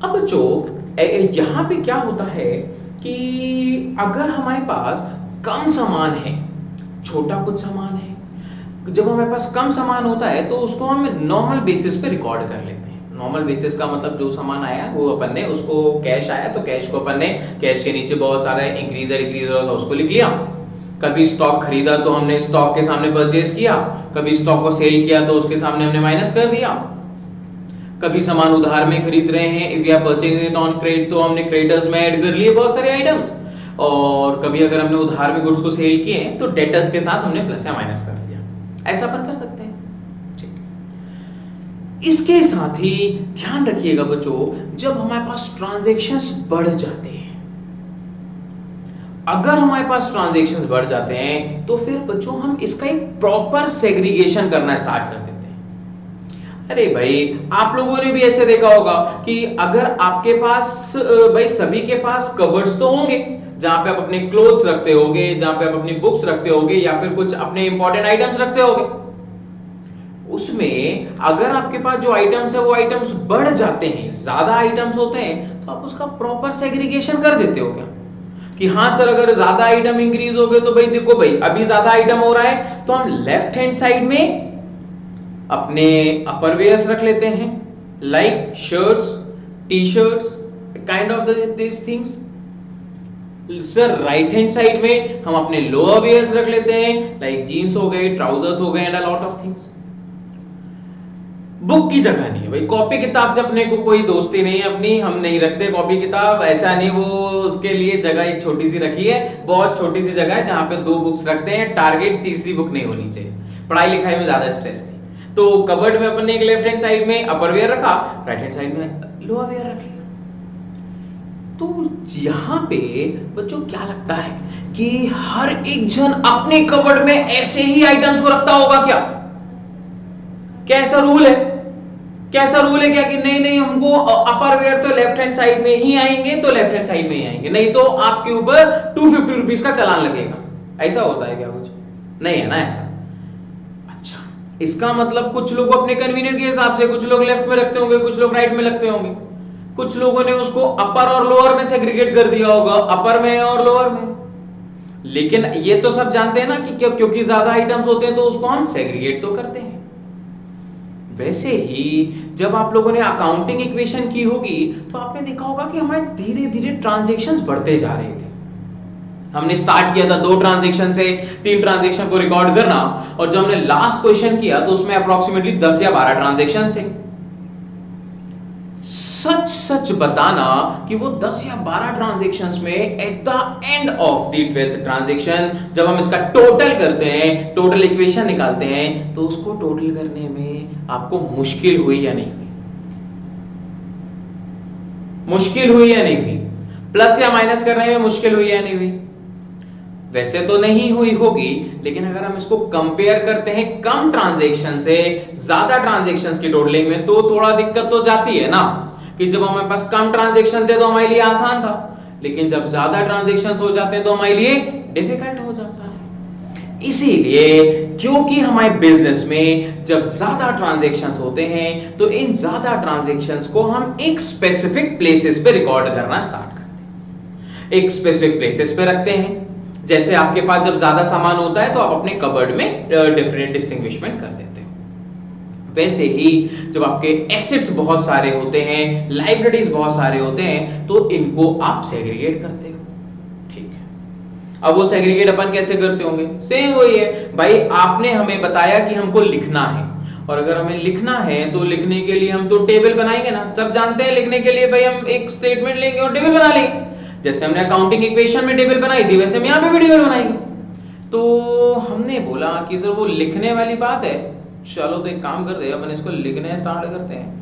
अब बच्चों यहाँ पे क्या होता है कि अगर हमारे पास कम सामान है, छोटा कुछ सामान है, जब हमारे पास कम सामान होता है तो उसको हम नॉर्मल बेसिस पे रिकॉर्ड कर लेते हैं। नॉर्मल बेसिस का मतलब जो सामान आया वो अपन ने उसको, कैश आया तो कैश को अपन ने, कैश के नीचे बहुत सारा इंक्रीज डिक्रीज था उसको लिख लिया। कभी स्टॉक खरीदा तो हमने स्टॉक के सामने परचेज किया, कभी स्टॉक को सेल किया तो उसके सामने हमने माइनस कर दिया। कभी सामान उधार में खरीद रहे हैं, if we are purchasing it on credit तो हमने क्रेडिटर्स में ऐड कर लिए बहुत सारे आइटम्स। और कभी अगर हमने उधार में गुड्स को सेल किए तो डेटर्स के साथ हमने प्लस या माइनस कर दिया। ऐसा अपन कर सकते हैं। ठीक, इसके साथ ही ध्यान रखिएगा बच्चों, जब हमारे पास ट्रांजैक्शंस बढ़ जाते हैं, अगर हमारे पास ट्रांजैक्शंस बढ़ जाते हैं तो फिर बच्चों हम इसका एक प्रॉपर सेग्रीगेशन करना स्टार्ट कर देते हैं। अरे भाई, आप लोगों ने भी ऐसे देखा होगा कि अगर आपके पास भाई सभी के पास कबर्ड्स तो होंगे जहां पे आप अपने क्लोथ्स रखते होगे, जहां पे आप अपनी बुक्स रखते होगे या फिर कुछ अपने इंपॉर्टेंट आइटम्स रखते होगे। उसमें अगर आपके पास जो आइटम्स है वो आइटम्स बढ़ जाते हैं, ज्यादा आइटम्स होते हैं, तो आप उसका प्रॉपर सेग्रीगेशन कर देते हो क्या कि हाँ सर अगर ज्यादा आइटम इंक्रीज हो गए तो भाई देखो भाई अभी ज्यादा आइटम हो रहा है तो हम लेफ्ट हैंड साइड में अपने अपरवेयर्स रख लेते हैं, like shirts, T shirts, kind of this things. Sir right hand side में हम अपने लोअर वेयर्स रख लेते हैं, लाइक जीन्स हो गए, ट्राउजर्स हो गए and a lot of things. Book की जगह नहीं है भाई, कॉपी किताब से अपने को कोई दोस्ती नहीं है अपनी, हम नहीं रखते कॉपी किताब, ऐसा नहीं। वो उसके लिए जगह एक छोटी सी रखी है, बहुत छोटी सी जगह है जहां पे 2 बुक्स रखते हैं, टारगेट तीसरी बुक नहीं होनी चाहिए, पढ़ाई लिखाई में ज्यादा स्ट्रेस नहीं। तो कबर्ड में अपन ने एक लेफ्ट हैंड साइड में अपर वेयर रखा, राइट हैंड साइड में लोअर वेयर रख लिया। तो यहां पे बच्चों क्या लगता है कि हर एक जन अपने कबर्ड में ऐसे ही आइटम्स को रखता होगा क्या? कैसा रूल है? कैसा रूल है क्या कि नहीं नहीं हमको अपर वेयर तो लेफ्ट हैंड साइड में ही आएंगे तो लेफ्ट हैंड साइड में ही आएंगे, नहीं तो आपके ऊपर 250 रुपीज का चालान लगेगा? ऐसा होता है क्या? कुछ नहीं है ना ऐसा। अच्छा, इसका मतलब कुछ लोग अपने कन्वीनियंट के हिसाब से, कुछ लोग लेफ्ट में रखते होंगे, कुछ लोग राइट में रखते होंगे, कुछ लोगों ने उसको अपर और लोअर में सेग्रीगेट कर दिया होगा, अपर में और लोअर में। लेकिन ये तो सब जानते हैं ना कि क्योंकि ज्यादा आइटम्स होते हैं तो उसको हम सेग्रीगेट तो करते हैं। वैसे ही जब आप लोगों ने अकाउंटिंग इक्वेशन की होगी तो आपने देखा होगा कि हमारे धीरे धीरे ट्रांजैक्शंस बढ़ते जा रहे थे। हमने स्टार्ट किया था 2 ट्रांजैक्शन से, 3 ट्रांजैक्शन को रिकॉर्ड करना, और जब हमने लास्ट क्वेश्चन किया तो उसमें अप्रोक्सीमेटली 10 या 12 ट्रांजैक्शंस थे। सच सच बताना कि वो 10 या 12 ट्रांजैक्शंस में at the end of the 12th transaction जब हम इसका टोटल करते हैं, टोटल इक्वेशन निकालते हैं, तो उसको टोटल करने में आपको मुश्किल हुई या नहीं हुई? मुश्किल हुई या नहीं हुई? प्लस या माइनस करने में मुश्किल हुई या नहीं हुई? वैसे तो नहीं हुई होगी, लेकिन अगर हम इसको कंपेयर करते हैं कम ट्रांजैक्शन से ज्यादा ट्रांजैक्शंस की टोटलिंग में तो थोड़ा दिक्कत तो जाती है ना, कि जब हमारे पास कम ट्रांजैक्शन थे तो हमारे लिए आसान था, लेकिन जब ज्यादा ट्रांजैक्शंस हो जाते हैं तो हमारे लिए डिफिकल्ट हो जाता है। इसीलिए क्योंकि हमारे बिजनेस में जब ज्यादा ट्रांजैक्शंस होते हैं तो इन ज्यादा ट्रांजैक्शंस को हम एक स्पेसिफिक प्लेसेस पे रिकॉर्ड करना स्टार्ट करते हैं, एक स्पेसिफिक प्लेसेस पे रखते हैं। जैसे आपके पास जब ज्यादा सामान होता है तो आप अपने कबर्ड में डिफरेंट डिस्टिंग्विशमेंट कर देते हो। वैसे ही जब आपके एसेट्स बहुत सारे होते हैं, लाइब्रेरीज बहुत सारे होते हैं, तो इनको आप सेग्रीगेट करते हो। ठीक है, अब वो सेग्रीगेट अपन कैसे करते होंगे? सेम वही है भाई, आपने हमें बताया कि हमको लिखना है, और अगर हमें लिखना है तो लिखने के लिए हम तो टेबल बनाएंगे ना। सब जानते हैं लिखने के लिए भाई हम एक स्टेटमेंट लेंगे और टेबल बना लेंगे। जैसे हमने अकाउंटिंग इक्वेशन में टेबल बनाई थी वैसे हम यहां पे भी टेबल बनाएंगे। तो हमने बोला कि सर वो लिखने वाली बात है, चलो तो एक काम करते हैं अपन इसको लिखने स्टार्ट करते हैं।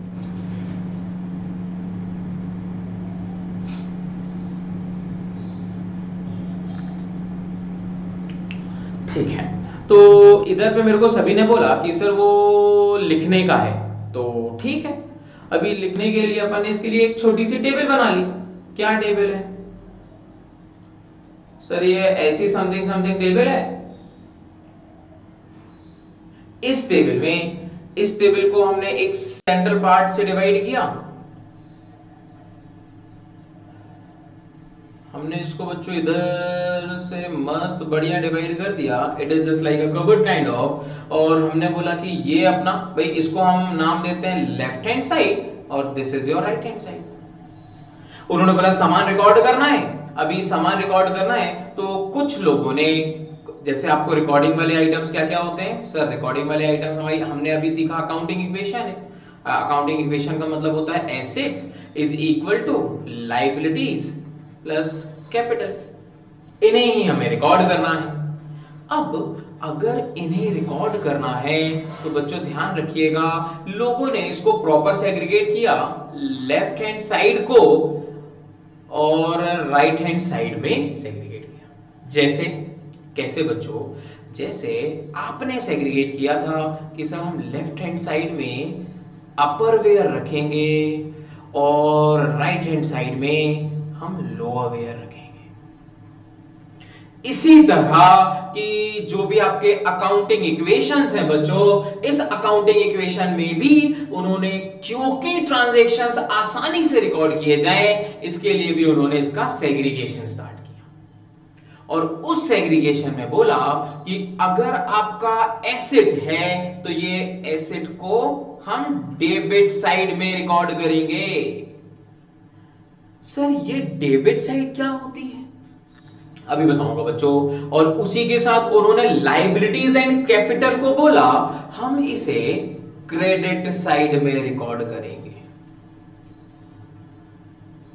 ठीक है, तो इधर पे मेरे को सभी ने बोला कि सर वो लिखने का है, तो ठीक है, अभी लिखने के लिए अपन इसके लिए एक छोटी सी टेबल बना ली। क्या टेबल है सर? ये ऐसी समथिंग समथिंग टेबल है। इस टेबल में, इस टेबल को हमने एक सेंट्रल पार्ट से डिवाइड किया, हमने इसको बच्चों इधर से मस्त बढ़िया डिवाइड कर दिया, it is just like a covered kind of, और हमने बोला कि ये अपना भाई इसको हम नाम देते हैं लेफ्ट हैंड साइड और this is your right hand side. उन्होंने बोला सामान रिकॉर्ड करना है, अभी सामान रिकॉर्ड करना है तो कुछ लोगों ने, जैसे आपको रिकॉर्डिंग वाले आइटम्स क्या क्या होते हैं सर, रिकॉर्डिंग वाले आइटम्स हमने अभी सीखा अकाउंटिंग इक्वेशन है। अकाउंटिंग इक्वेशन का मतलब होता है assets is equal to liabilities plus capital, इन्हें ही हमें रिकॉर्ड करना है। अब अगर इन्हें रिकॉर्ड करना है तो बच्चों ध्यान रखिएगा, लोगों ने इसको प्रॉपर सेग्रीगेट किया, लेफ्ट हैंड साइड को और राइट हैंड साइड में सेग्रीगेट किया। जैसे कैसे बच्चों, जैसे आपने सेग्रीगेट किया था कि सर हम लेफ्ट हैंड साइड में अपर वेयर रखेंगे और राइट हैंड साइड में हम लोअर वेयर रखेंगे। इसी तरह कि जो भी आपके अकाउंटिंग इक्वेशंस हैं बच्चों, इस अकाउंटिंग इक्वेशन में भी उन्होंने, क्योंकि ट्रांजैक्शंस आसानी से रिकॉर्ड किए जाएं, इसके लिए भी उन्होंने इसका सेग्रीगेशन स्टार्ट किया। और उस सेग्रीगेशन में बोला कि अगर आपका एसेट है तो ये एसेट को हम डेबिट साइड में रिकॉर्ड करेंगे। सर ये डेबिट साइड क्या होती है, अभी बताऊंगा बच्चों। और उसी के साथ उन्होंने लायबिलिटीज एंड कैपिटल को बोला हम इसे क्रेडिट साइड में रिकॉर्ड करेंगे।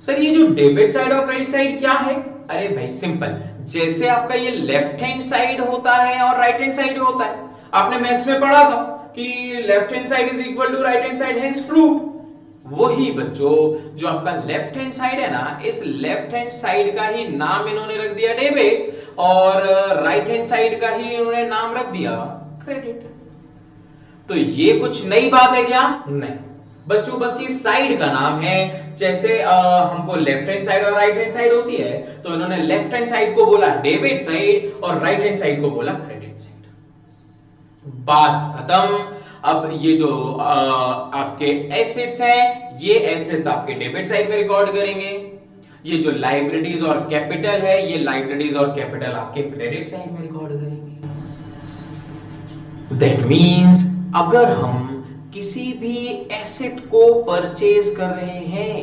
सर ये जो डेबिट साइड और क्रेडिट साइड क्या है, अरे भाई सिंपल, जैसे आपका ये लेफ्ट हैंड साइड होता है और राइट हैंड साइड होता है, आपने मैथ्स में पढ़ा था कि left hand side is equal to right hand side, hence proved. वही बच्चों, जो आपका लेफ्ट हैंड साइड है ना, इस लेफ्ट हैंड साइड का ही नाम इन्होंने रख दिया डेबिट और राइट हैंड साइड का ही इन्होंने नाम रख दिया क्रेडिट। तो ये कुछ नई बात है क्या, नहीं बच्चों, बस ये साइड का नाम है। जैसे हमको लेफ्ट हैंड साइड और राइट हैंड साइड होती है, तो इन्होंने लेफ्ट हैंड साइड को बोला डेबिट साइड और राइट हैंड साइड को बोला क्रेडिट साइड। बात खत्म। अब ये जो आपके एसेट्स हैं, ये एसेट्स आपके डेबिट साइड में रिकॉर्ड करेंगे, ये जो लायबिलिटीज और कैपिटल है, ये लायबिलिटीज और कैपिटल आपके क्रेडिट साइड में रिकॉर्ड करेंगे। दैट मींस अगर हम किसी भी एसेट को परचेज कर रहे हैं,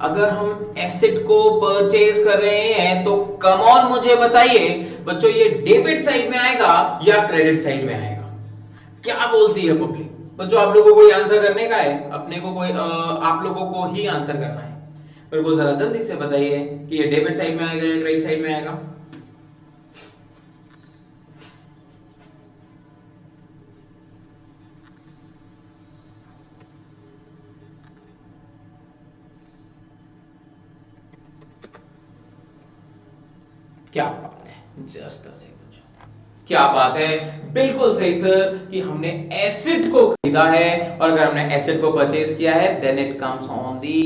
अगर हम एसेट को परचेज कर रहे हैं तो कम ऑन मुझे बताइए बच्चों, ये डेबिट साइड में आएगा या क्रेडिट साइड में आएगा? क्या बोलती है पब्लिक? बच्चों आप लोगों को कोई आंसर करने का है, अपने को कोई आप लोगों को ही आंसर करना है। मेरे को जरा जल्दी से बताइए कि ये डेबिट साइड में आएगा या क्रेडिट साइड में आएगा? क्या बात है, जस्ट अ सेकंड। क्या बात है, बिल्कुल सही सर, कि हमने एसेट को खरीदा है और अगर हमने एसेट को परचेज किया है then it comes on the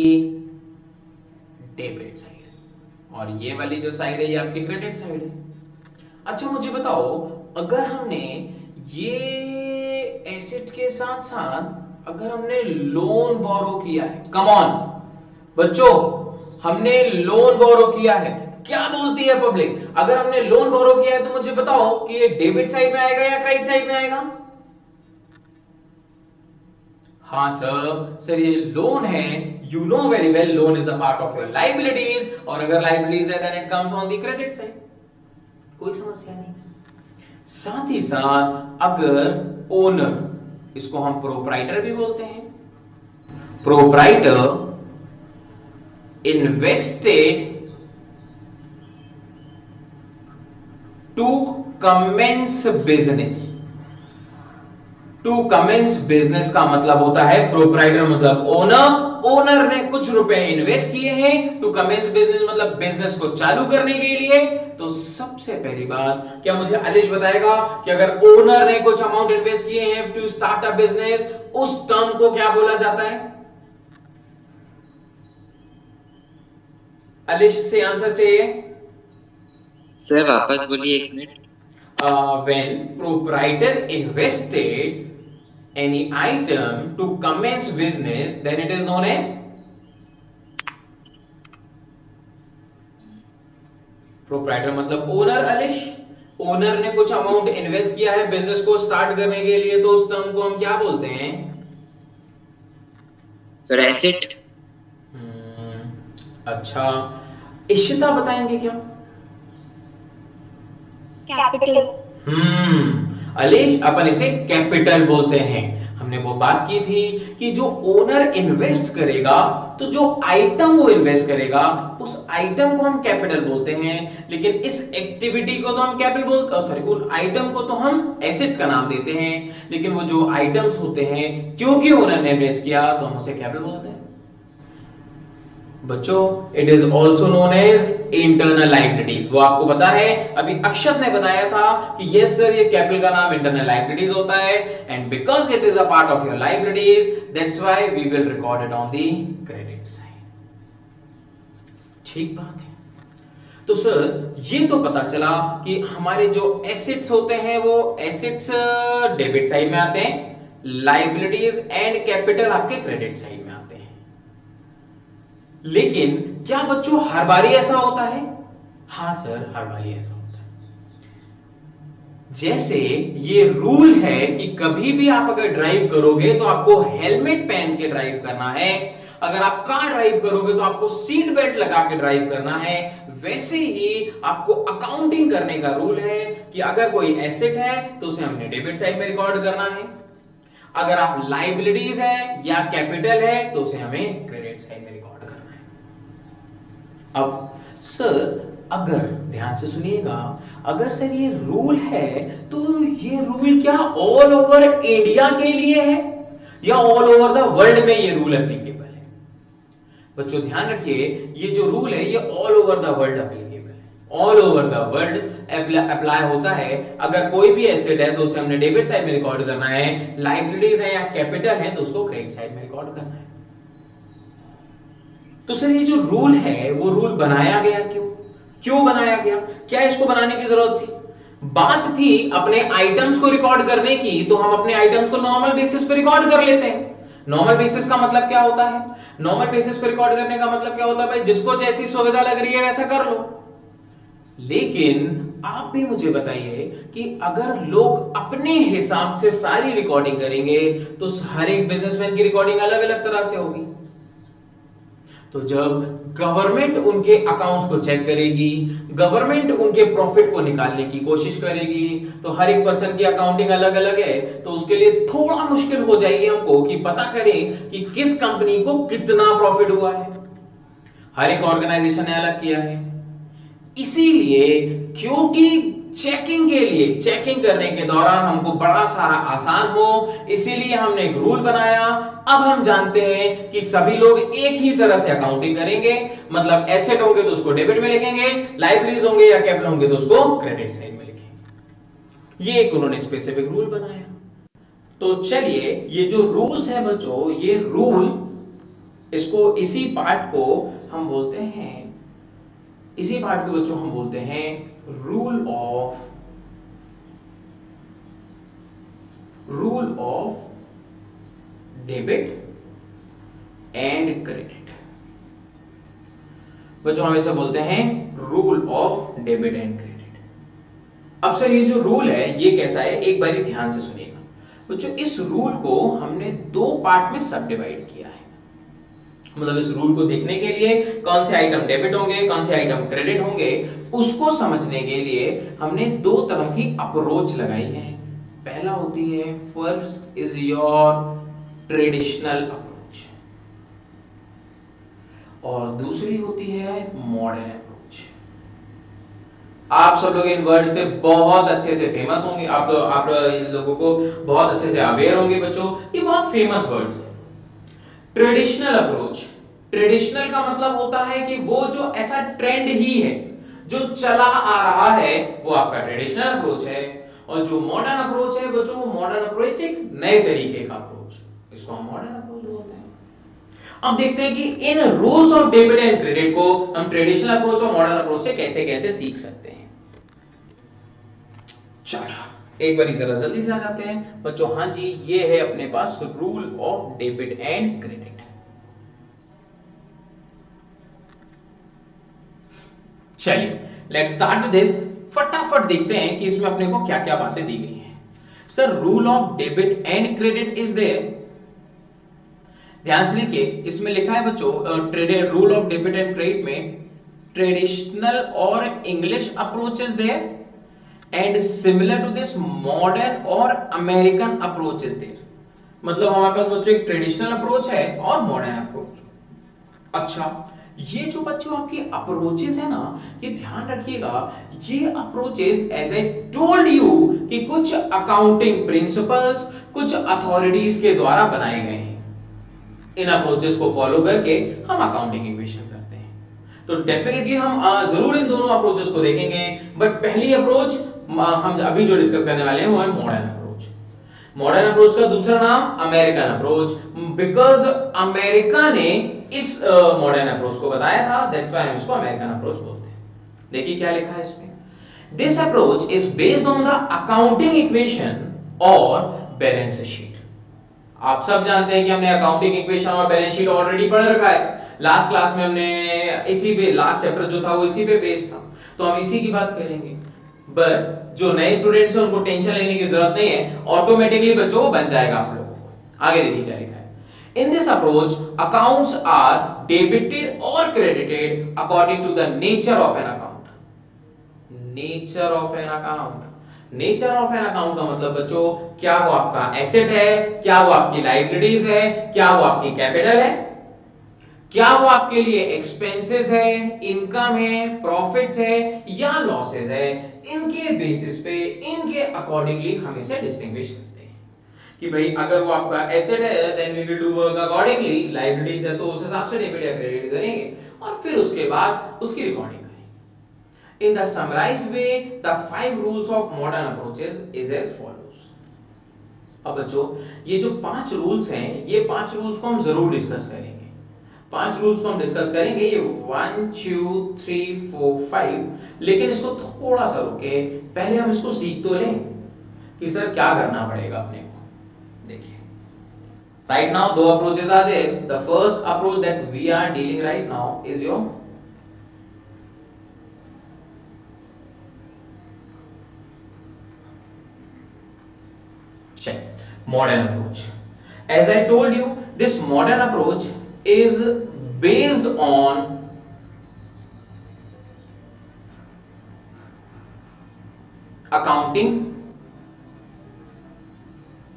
debit side, और ये वाली जो साइड है ये आपकी क्रेडिट साइड है। अच्छा मुझे बताओ, अगर हमने ये एसेट के साथ साथ अगर हमने लोन बोरो किया है, कम ऑन बच्चों, हमने लोन बोरो किया है, क्या बोलती है पब्लिक? अगर हमने लोन बोरो किया है तो मुझे बताओ कि ये डेबिट साइड में आएगा या क्रेडिट साइड में आएगा? हाँ सर ये लोन है, you know very well, loan is a part of your liabilities, और अगर लायबिलिटीज है then it comes on the credit side, कोई समस्या नहीं। साथ ही साथ अगर ओनर, इसको हम प्रोप्राइटर भी बोलते हैं, proprietor invested to commence business, to commence business का मतलब होता है प्रोप्राइटर मतलब ओनर, ओनर ने कुछ रुपए इन्वेस्ट किए हैं, टू कमेंस बिजनेस मतलब बिजनेस को चालू करने के लिए। तो सबसे पहली बात, क्या मुझे अलिश बताएगा कि अगर ओनर ने कुछ अमाउंट इन्वेस्ट किए हैं टू स्टार्ट अ बिजनेस, उस टर्म को क्या बोला जाता है? अलिश से आंसर चाहिए सर, वापस बोलिए एक minute. when proprietor invested any item to commence business, then it is known as proprietor मतलब ओनर अलिश। ओनर ने कुछ अमाउंट इन्वेस्ट किया है बिजनेस को स्टार्ट करने के लिए, तो उस टर्म को हम क्या बोलते हैं? Sir asset. अच्छा, इशिता बताएंगे क्या? कैपिटल। अलेश, अपन इसे कैपिटल बोलते हैं। हमने वो बात की थी कि जो ओनर इन्वेस्ट करेगा, तो जो आइटम वो इन्वेस्ट करेगा उस आइटम को हम कैपिटल बोलते हैं, लेकिन इस एक्टिविटी को तो हम कैपिटल बोलते, सॉरी, उन आइटम को तो हम एसेट्स का नाम देते हैं, लेकिन वो जो आइटम्स होते हैं क्योंकि ओनर ने इन्वेस्ट किया तो हम उसे कैपिटल बोलते हैं। बच्चों, it is also known as internal liabilities. वो आपको पता है, अभी अक्षत ने बताया था कि यस सर, ये कैपिटल का नाम इंटरनल लायबिलिटीज होता है, and because it is a part of your liabilities, that's why we will record it on the credit side. ठीक बात है। तो सर, ये तो पता चला कि हमारे जो एसेट्स होते हैं वो एसेट्स डेबिट साइड में आते हैं, लायबिलिटीज एंड कैपिटल आपके क्रेडिट साइड में आते हैं। लेकिन क्या बच्चों हर बारी ऐसा होता है? हां सर, हर बारी ऐसा होता है। जैसे ये रूल है कि कभी भी आप अगर ड्राइव करोगे तो आपको हेलमेट पहन के ड्राइव करना है, अगर आप कार ड्राइव करोगे तो आपको सीट बेल्ट लगा के ड्राइव करना है, वैसे ही आपको अकाउंटिंग करने का रूल है कि अगर कोई एसेट है तो उसे हमने डेबिट साइड में रिकॉर्ड करना है, अगर आप लायबिलिटीज है या कैपिटल है तो उसे हमें क्रेडिट साइड में रिकॉर्ड करना है। अब सर, अगर ध्यान से सुनिएगा, अगर सर ये रूल है तो ये रूल क्या ऑल ओवर इंडिया के लिए है या ऑल ओवर द वर्ल्ड में ये रूल एप्लीकेबल है? बच्चों ध्यान रखिए, ये जो रूल है ये all over the world applicable है, all over the world apply होता है। अगर कोई भी एसेट है तो उसे हमने डेबिट साइड में रिकॉर्ड करना है, लायबिलिटीज है या कैपिटल है तो उसको क्रेडिट साइड में रिकॉर्ड करना है। तो सर, ये जो रूल है वो रूल बनाया गया क्यों? क्यों बनाया गया? क्या इसको बनाने की जरूरत थी? बात थी अपने आइटम्स को रिकॉर्ड करने की, तो हम अपने आइटम्स को नॉर्मल बेसिस पे रिकॉर्ड कर लेते हैं। नॉर्मल बेसिस का मतलब क्या होता है? नॉर्मल बेसिस पे रिकॉर्ड करने का मतलब क्या होता है? भाई, जिसको जैसी सुविधा लग रही है वैसा कर लो। लेकिन आप भी मुझे बताइए कि अगर लोग अपने हिसाब से सारी रिकॉर्डिंग करेंगे तो हर एक बिजनेसमैन की रिकॉर्डिंग अलग अलग तरह से होगी। तो जब गवर्नमेंट उनके अकाउंट को चेक करेगी, गवर्नमेंट उनके प्रॉफिट को निकालने की कोशिश करेगी, तो हर एक पर्सन की अकाउंटिंग अलग अलग है, तो उसके लिए थोड़ा मुश्किल हो जाएगी हमको कि पता करें कि किस कंपनी को कितना प्रॉफिट हुआ है। हर एक ऑर्गेनाइजेशन ने अलग किया है। इसीलिए क्योंकि चेकिंग के लिए, चेकिंग करने के दौरान हमको बड़ा सारा आसान हो, इसीलिए हमने एक रूल बनाया। अब हम जानते हैं कि सभी लोग एक ही तरह से अकाउंटिंग करेंगे, मतलब एसेट होंगे तो उसको डेबिट में लिखेंगे, लायबिलिटीज होंगे या कैपिटल होंगे तो उसको क्रेडिट साइड में लिखेंगे। ये एक उन्होंने स्पेसिफिक रूल बनाया। तो चलिए, ये जो रूल्स हैं बच्चों, ये रूल, इसको इसी पार्ट को हम बोलते हैं, इसी पार्ट को बच्चों हम बोलते हैं rule of debit and credit. बच्चों हम इसे बोलते हैं rule of debit and credit. अब सर, ये जो रूल है ये कैसा है, एक बारी ध्यान से सुनिएगा। बच्चों, इस रूल को हमने दो पार्ट में सब डिवाइड किया है। मतलब इस रूल को देखने के लिए कौन से आइटम डेबिट होंगे, कौन से आइटम क्रेडिट होंगे, उसको समझने के लिए हमने दो तरह की अप्रोच लगाई है। पहला होती है, first is your traditional approach, और दूसरी होती है मॉडर्न अप्रोच। आप सब लोग इन वर्ड से बहुत अच्छे से फेमस होंगे, आप लोगों को बहुत अच्छे से अवेयर होंगे बच्चों। ये बहुत फेमस वर्ड्स है। ट्रेडिशनल अप्रोच, ट्रेडिशनल का मतलब होता है कि वो जो ऐसा ट्रेंड ही है, जो चला आ रहा है, वो आपका ट्रेडिशनल अप्रोच है। और जो मॉडर्न अप्रोच है बच्चों, वो मॉडर्न अप्रोच एक नए तरीके का अप्रोच, इसको हम मॉडर्न अप्रोच बोलते हैं। अब देखते हैं कि इन rules of debit and credit को हम ट्रेडिशनल अप्रोच और मॉडर्न अप्रोच से कैसे कैसे सीख सकते हैं। चलो एक बार जरा जल्दी से आ जाते हैं बच्चों। हाँ जी, ये है अपने पास rule of debit and credit. चलिए, लेट्स स्टार्ट विद दिस। फटाफट देखते हैं कि इसमें अपने को क्या क्या बातें दी गई हैं। Sir rule of debit and credit is there. ध्यान से देखिए, इसमें लिखा है बच्चों rule of debit and credit में ट्रेडिशनल और English approach is there and similar to this modern और अमेरिकन अप्रोच इज देयर। मतलब हमारे पास बच्चों एक ट्रेडिशनल अप्रोच है और मॉडर्न अप्रोच। अच्छा, ये जो बच्चों आपकी अप्रोचेस है ना, ये ध्यान रखिएगा, ये approaches as I told you कि कुछ अकाउंटिंग प्रिंसिपल्स, कुछ अथॉरिटीज के द्वारा बनाए गए हैं। इन अप्रोचेस को फॉलो करके हम अकाउंटिंग इक्वेशन करते हैं। तो डेफिनेटली हम जरूर इन दोनों अप्रोचेस को देखेंगे, बट पहली अप्रोच हम अभी जो डिस्कस करने वाले हैं वो है मॉडर्न अप्रोच। मॉडर्न अप्रोच का दूसरा नाम अमेरिकन अप्रोच, बिकॉज अमेरिका ने इस मॉडर्न अप्रोच को बताया था, दैट्स व्हाई हम इसको अमेरिकन अप्रोच बोलते हैं। देखिए क्या लिखा है इसमें। This approach is based on the accounting equation और बैलेंस शीट। आप सब जानते हैं कि हमने अकाउंटिंग इक्वेशन और बैलेंस शीट ऑलरेडी पढ़ रखा है। लास्ट क्लास में हमने इसी पे, लास्ट चैप्टर जो था वो इसी पे बेस्ड था, तो हम इसी की बात करेंगे। बट जो नए स्टूडेंट्स हैं उनको टेंशन लेने की जरूरत नहीं है, ऑटोमेटिकली बच्चों बन जाएगा आप लोगों को। आगे देखिए क्या लिखा है। In this approach accounts are debited और credited according to the nature of an account. Nature of an account, nature of an account का मतलब बच्चों, क्या वो आपका एसेट है, क्या वो आपकी लायबिलिटीज है, क्या वो आपकी कैपिटल है, क्या वो आपके लिए एक्सपेंसेस है, इनकम है, प्रॉफिट्स है या लॉसेस है। इनके बेसिस पे, इनके अकॉर्डिंगली हम इसे डिस्टिंग्विश करते हैं कि भाई अगर वो आपका एसेट है then we will do work accordingly, liabilities है तो उस हिसाब से डेबिट या क्रेडिट करेंगे और फिर उसके बाद उसकी रिकॉर्डिंग करेंगे। In the summarized way, the 5 rules of modern approaches is as follows. अब बच्चों ये जो 5 रूल्स हैं, ये 5 रूल्स को हम जरूर डिस्कस करेंगे। 5 रूल्स को हम डिस्कस करेंगे, ये 1 2 3 4 5। लेकिन इसको थोड़ा सा रुके, पहले हम इसको सीख तो लें कि सर क्या करना पड़ेगा अपने को। देखिए राइट नाउ दो approaches are there. The first approach that we are dealing right now is your modern approach. As I told you, this modern approach is based on accounting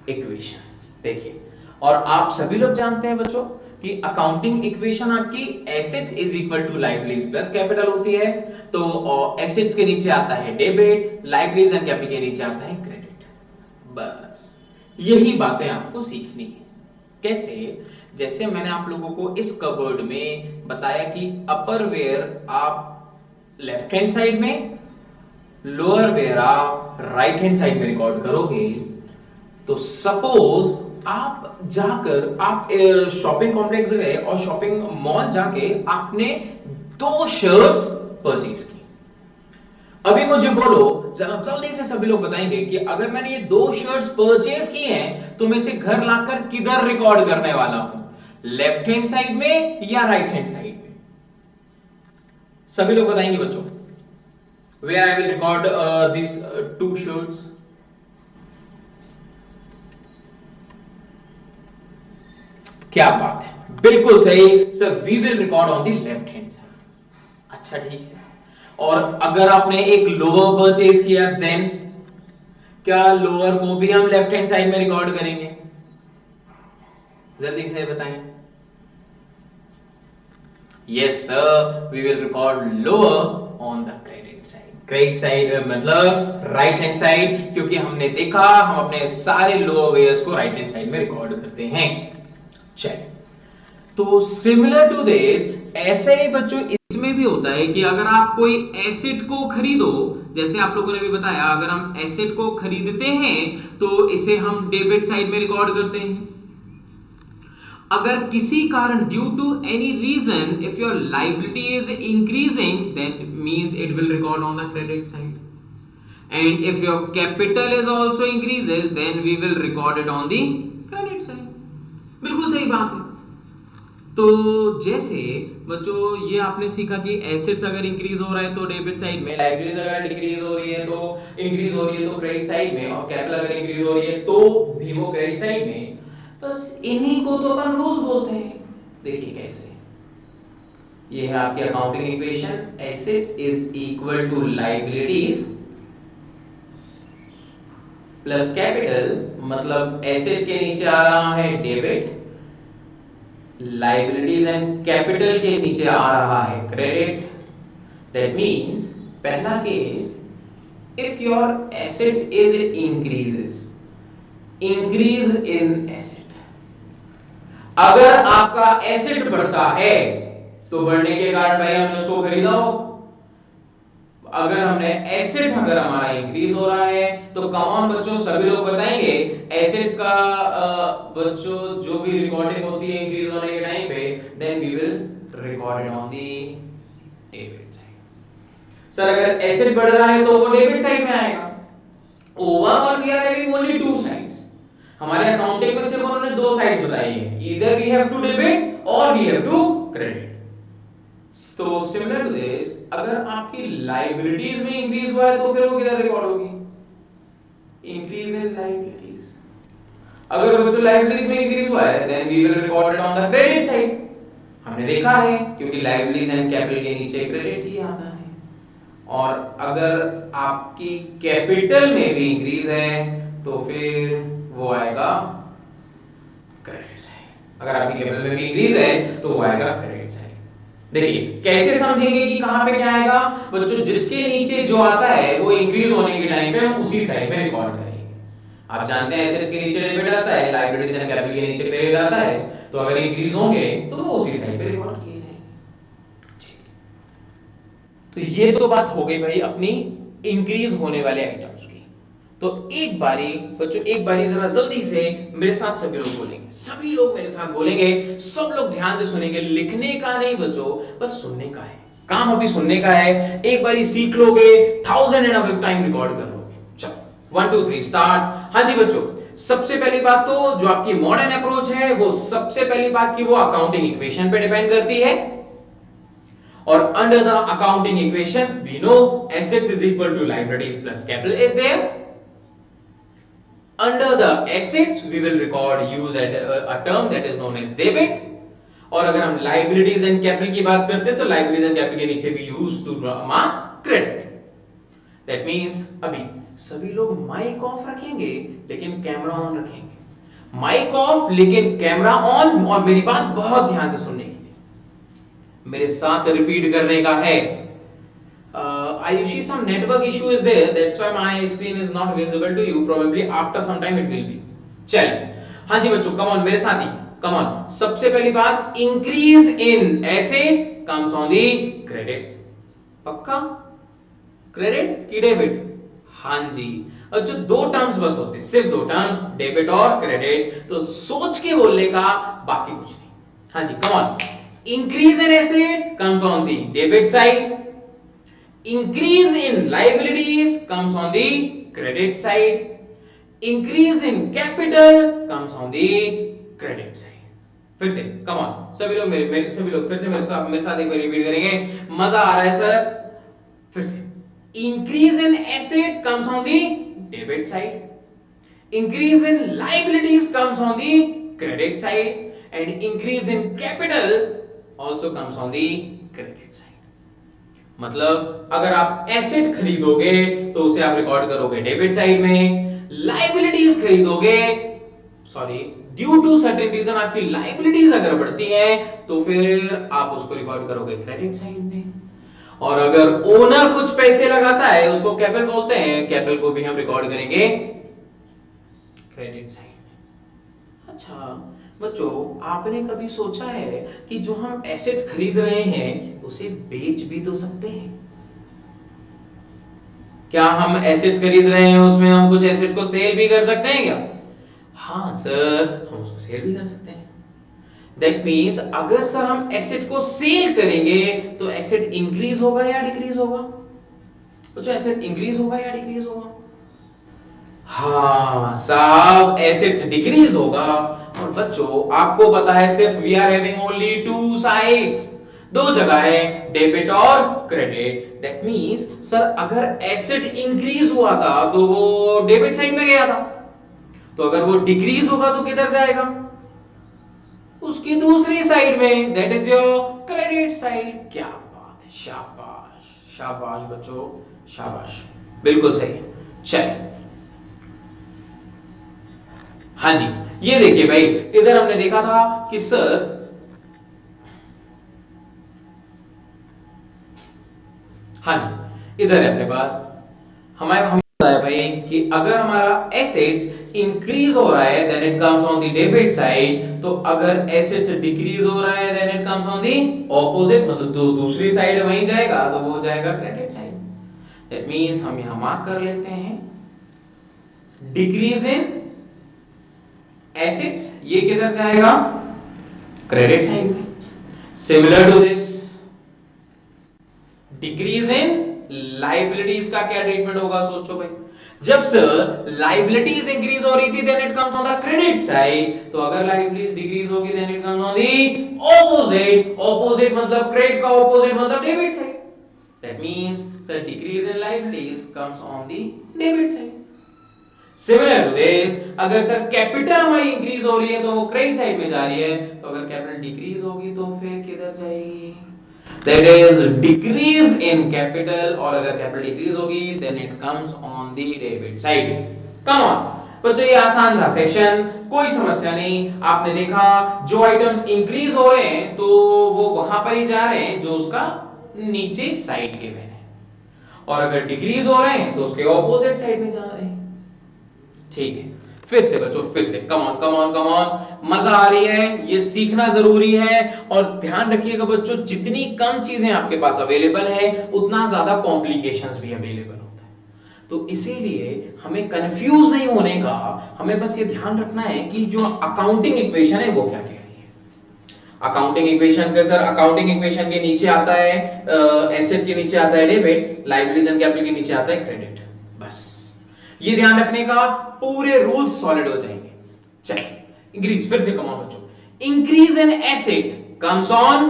equation. देखिए, और आप सभी लोग जानते हैं बच्चों कि अकाउंटिंग इक्वेशन आपकी assets is equal to liabilities plus capital होती है। तो एसेट्स के नीचे आता है डेबिट, लायबिलिटीज एंड कैपिटल के नीचे आता है क्रेडिट। बस यही बातें आपको सीखनी है। कैसे? जैसे मैंने आप लोगों को इस कवर्ड में बताया कि अपर वेयर आप लेफ्ट हैंड साइड में, लोअर वेयर आप राइट हैंड साइड में रिकॉर्ड करोगे। तो सपोज आप जाकर आप शॉपिंग कॉम्प्लेक्स गए और शॉपिंग मॉल जाके आपने 2 शर्ट्स परचेज की। अभी मुझे बोलो जरा जल्दी से, सभी लोग बताएंगे कि अगर मैंने ये 2 शर्ट्स परचेज किए हैं तो मैं इसे घर लाकर किधर रिकॉर्ड करने वाला हूं, लेफ्ट हैंड साइड में या राइट हैंड साइड में? सभी लोग बताएंगे बच्चों, where I will record this 2 shirts. क्या बात है, बिल्कुल सही sir, we will record on the left hand side. अच्छा ठीक है, और अगर आपने एक लोअर परचेज किया देन क्या लोअर को भी हम लेफ्ट हैंड साइड में रिकॉर्ड करेंगे? जल्दी से बताएं। Yes sir, we will record lower on the credit side. Credit side मतलब राइट हैंड साइड, क्योंकि हमने देखा हम अपने सारे लोअर वेयर्स को राइट हैंड साइड में रिकॉर्ड करते हैं। चलिए, तो सिमिलर टू दिस, ऐसे ही बच्चों इसमें भी होता है कि अगर आप कोई एसेट को खरीदो, जैसे आप लोगों ने भी बताया, अगर हम एसेट को खरीदते हैं तो इसे हम डेबिट साइड में रिकॉर्ड करते हैं। अगर किसी कारण due to any reason if your liability is increasing then means it will record on the credit side, and if your capital is also increases then we will record it on the credit side. बिल्कुल सही बात है। तो जैसे बच्चों ये आपने सीखा कि एसेट्स अगर इंक्रीज हो रहा है तो डेबिट साइड में, लाइबिलिटीज अगर डिक्रीज हो रही है तो इंक्रीज हो रही है तो क्रेडिट साइड में, और कैपिटल अगर इंक्रीज हो रही है तो भी वो क्रेडिट साइड में। बस इन्हीं को तो अपन रोज बोलते हैं। देखिए कैसे, ये है आपकी accounting equation, asset is equal to liabilities plus capital, मतलब एसेट के नीचे आ रहा है डेबिट, लाइबिलिटीज एंड कैपिटल के नीचे आ रहा है क्रेडिट। दैट मींस पहला case, if your asset is increase in asset, अगर आपका एसेट बढ़ता है तो बढ़ने के कारण भाई हमने उसको खरीदा हो। अगर हमने एसेट अगर हमारा इंक्रीज हो रहा है तो कौन बच्चों सभी लोग बताएंगे एसेट का बच्चों जो भी रिकॉर्डिंग होती है इंक्रीज होने के टाइम पे, then we will record it on the debit side. Sir अगर एसेट बढ़ रहा है तो वो डेबिट साइड में आएगा। Overall we are having only two sides. हमारे अकाउंटिंग में सिर्फ उन्होंने दो साइड्स बताई है, either we have to debit और वी हैव टू क्रेडिट। तो सिमिलर टू दिस, अगर आपकी लाइबिलिटीज में इंक्रीज हुआ है तो फिर वो किधर रिकॉर्ड होगी? Increase in liabilities. अगर बच्चों लाइबिलिटीज में इंक्रीज हुआ है then we will record it on the credit side. हमने देखा है क्योंकि लाइबिलिटीज एंड कैपिटल के नीचे क्रेडिट ही आता है। और अगर आपकी कैपिटल में भी इंक्रीज है तो फिर वो आएगा क्रेडिट साइड। अगर आपकी कैपिटल में भी इंक्रीज है तो वो आएगा क्रेडिट साइड। देखिए कैसे समझेंगे कि कहां पे क्या आएगा बच्चों, जिसके नीचे जो आता है वो इंक्रीज होने के टाइम पे हम उसी साइड में रिकॉर्ड करेंगे। आप जानते हैं एसेट्स के नीचे डेबिट आता है, लायबिलिटीज एंड कैपिटल के नीचे क्रेडिट आता है, तो अगर इंक्रीज होंगे तो वो उसी साइड पे रिकॉर्ड किए जाएंगे। तो ये तो बात हो गई भाई अपनी इंक्रीज होने वाले आइटम्स की। तो एक बारी बच्चों, एक बारी जरा जल्दी से मेरे साथ सभी लोग बोलेंगे, सभी लोग मेरे साथ बोलेंगे, सब लोग ध्यान से सुनेंगे, लिखने का नहीं बच्चों, बस सुनने का है, काम अभी सुनने का है। एक बारी सीख लोगे 1000 एंड अब टाइम रिकॉर्ड कर लोगे। चलो 1 2 3 स्टार्ट। हाँ जी बच्चों, सबसे पहली बात तो जो आपकी मॉडर्न अप्रोच है वो सबसे पहली बात की वो अकाउंटिंग इक्वेशन पे डिपेंड करती है। और under the accounting equation we know assets is equal to liabilities plus capital is there. Under the assets we will use a term that is known as debit। और अगर हम liabilities and capital की बात करते हैं तो liabilities and capital के नीचे भी use to mark credit। That means अभी सभी लोग माइक ऑफ रखेंगे लेकिन कैमरा ऑन रखेंगे। माइक ऑफ लेकिन कैमरा ऑन, और मेरी बात बहुत ध्यान से सुनने के लिए मेरे साथ रिपीट करने का है। Ayushi, some network issue is there, that's why my screen is not visible to you, probably after some time it will be। चलिए हाँ जी बच्चों, कम ऑन मेरे साथ ही, कम ऑन। सबसे पहली बात, increase in assets comes on the credit. पक्का? Credit की डेबिट? हाँ जी। अच्छा दो टर्म्स बस होते हैं, सिर्फ दो टर्म्स, डेबिट और क्रेडिट, तो सोच के बोलने का, बाकी कुछ नहीं। हाँ जी come on. Increase in asset comes on the debit side, increase in liabilities comes on the credit side, increase in capital comes on the credit side। फिर से come on, सभी लोग सभी लोग फिर से मेरे साथ एक बार रिपीट करेंगे, मजा आ रहा है सर। फिर से, increase in asset comes on the debit side, increase in liabilities comes on the credit side, and increase in capital also comes on the credit side। मतलब अगर आप एसेट खरीदोगे तो उसे आप रिकॉर्ड करोगे डेबिट साइड में, लायबिलिटीज खरीदोगे, sorry due to certain reason आपकी लायबिलिटीज अगर बढ़ती हैं तो फिर आप उसको रिकॉर्ड करोगे क्रेडिट साइड में। और अगर ओनर कुछ पैसे लगाता है उसको कैपिटल बोलते हैं, कैपिटल को भी हम रिकॉर्ड करेंगे क्रेडिट साइड में। अच्छा बच्चों, आपने कभी सोचा है कि जो हम एसेट्स खरीद रहे हैं उसे बेच भी तो सकते हैं? क्या हम एसेट्स खरीद रहे हैं उसमें हम कुछ एसेट्स को सेल भी कर सकते हैं क्या? हाँ सर, हम उसको सेल भी कर सकते हैं। दैट मींस अगर सर हम एसेट को सेल करेंगे तो एसेट इंक्रीज होगा या डिक्रीज होगा? तो जो एसेट इंक्रीज होगा या डिक्रीज होगा? हाँ साहब, एसेट्स डिक्रीज होगा। और बच्चों आपको पता है सिर्फ we are having only two sides, दो जगह है, डेबिट और क्रेडिट। दैट मींस सर अगर एसेट इंक्रीज हुआ था तो वो डेबिट साइड में गया था, तो अगर वो डिक्रीज होगा तो किधर जाएगा? उसकी दूसरी साइड में, that is your credit side. क्या बात है, शाबाश शाबाश बच्चों, शाबाश, बिल्कुल सही है। चलिए, हाँ जी, ये देखिए भाई, इधर हमने देखा था कि सर हाँ जी, इधर है अपने पास, हमारे हम बताया भाई कि अगर हमारा एसेट्स इंक्रीज हो रहा है then it comes on the debit side, तो अगर एसेट्स डिक्रीज हो रहा है then it comes on the opposite, मतलब जो दूसरी साइड वहीं जाएगा तो वो जाएगा क्रेडिट साइड। दैट मींस हम यहां मार्क कर लेते हैं डिक्रीज इन एसेट्स, ये किधर जाएगा? क्रेडिट साइड में। Similar to this, decrease in liabilities का क्या ट्रीटमेंट होगा? सोचो भाई, जब सर लाइबिलिटीज इंक्रीज हो रही थी then it comes on the credit side, तो अगर लाइबिलिटीज डिक्रीज होगी then it comes on the opposite. Opposite मतलब क्रेडिट का ऑपोजिट मतलब debit side. That means sir decrease in liabilities comes on the debit side. Similar to this, अगर sir capital हमारी increase हो रही है तो वो क्रेडिट साइड में जा रही है, तो अगर कैपिटल डिक्रीज होगी तो फिर किधर जाएगी? That is decrease in capital, और अगर कैपिटल डिक्रीज होगी then it comes on the debit side. Come on बच्चों, ये आसान सा सेक्शन, कोई समस्या नहीं। आपने देखा जो आइटम्स इंक्रीज हो रहे हैं तो वो वहां पर ही जा रहे हैं जो उसका नीचे साइड के में है, और अगर डिक्रीज हो रहे हैं तो उसके ऑपोजिट साइड में जा रहे हैं। ठीक है, फिर से बच्चों, फिर से come on come on come on, मजा आ रही है, ये सीखना जरूरी है। और ध्यान रखिएगा बच्चों, जितनी कम चीजें आपके पास अवेलेबल है उतना ज्यादा कॉम्प्लिकेशंस भी अवेलेबल होता है। तो इसीलिए हमें कंफ्यूज नहीं होने का, हमें बस ये ध्यान रखना है कि जो अकाउंटिंग इक्वेशन है वो क्या कह रही है। अकाउंटिंग इक्वेशन के सर, अकाउंटिंग इक्वेशन के नीचे आता है एसेट, के नीचे आता है डेबिट, लायबिलिटीज एंड कैपिटल के नीचे आता है क्रेडिट। बस ये ध्यान रखने का, पूरे रूल्स सॉलिड हो जाएंगे। चलिए, इंक्रीज, फिर से कमाओ बच्चों, increase in asset comes on,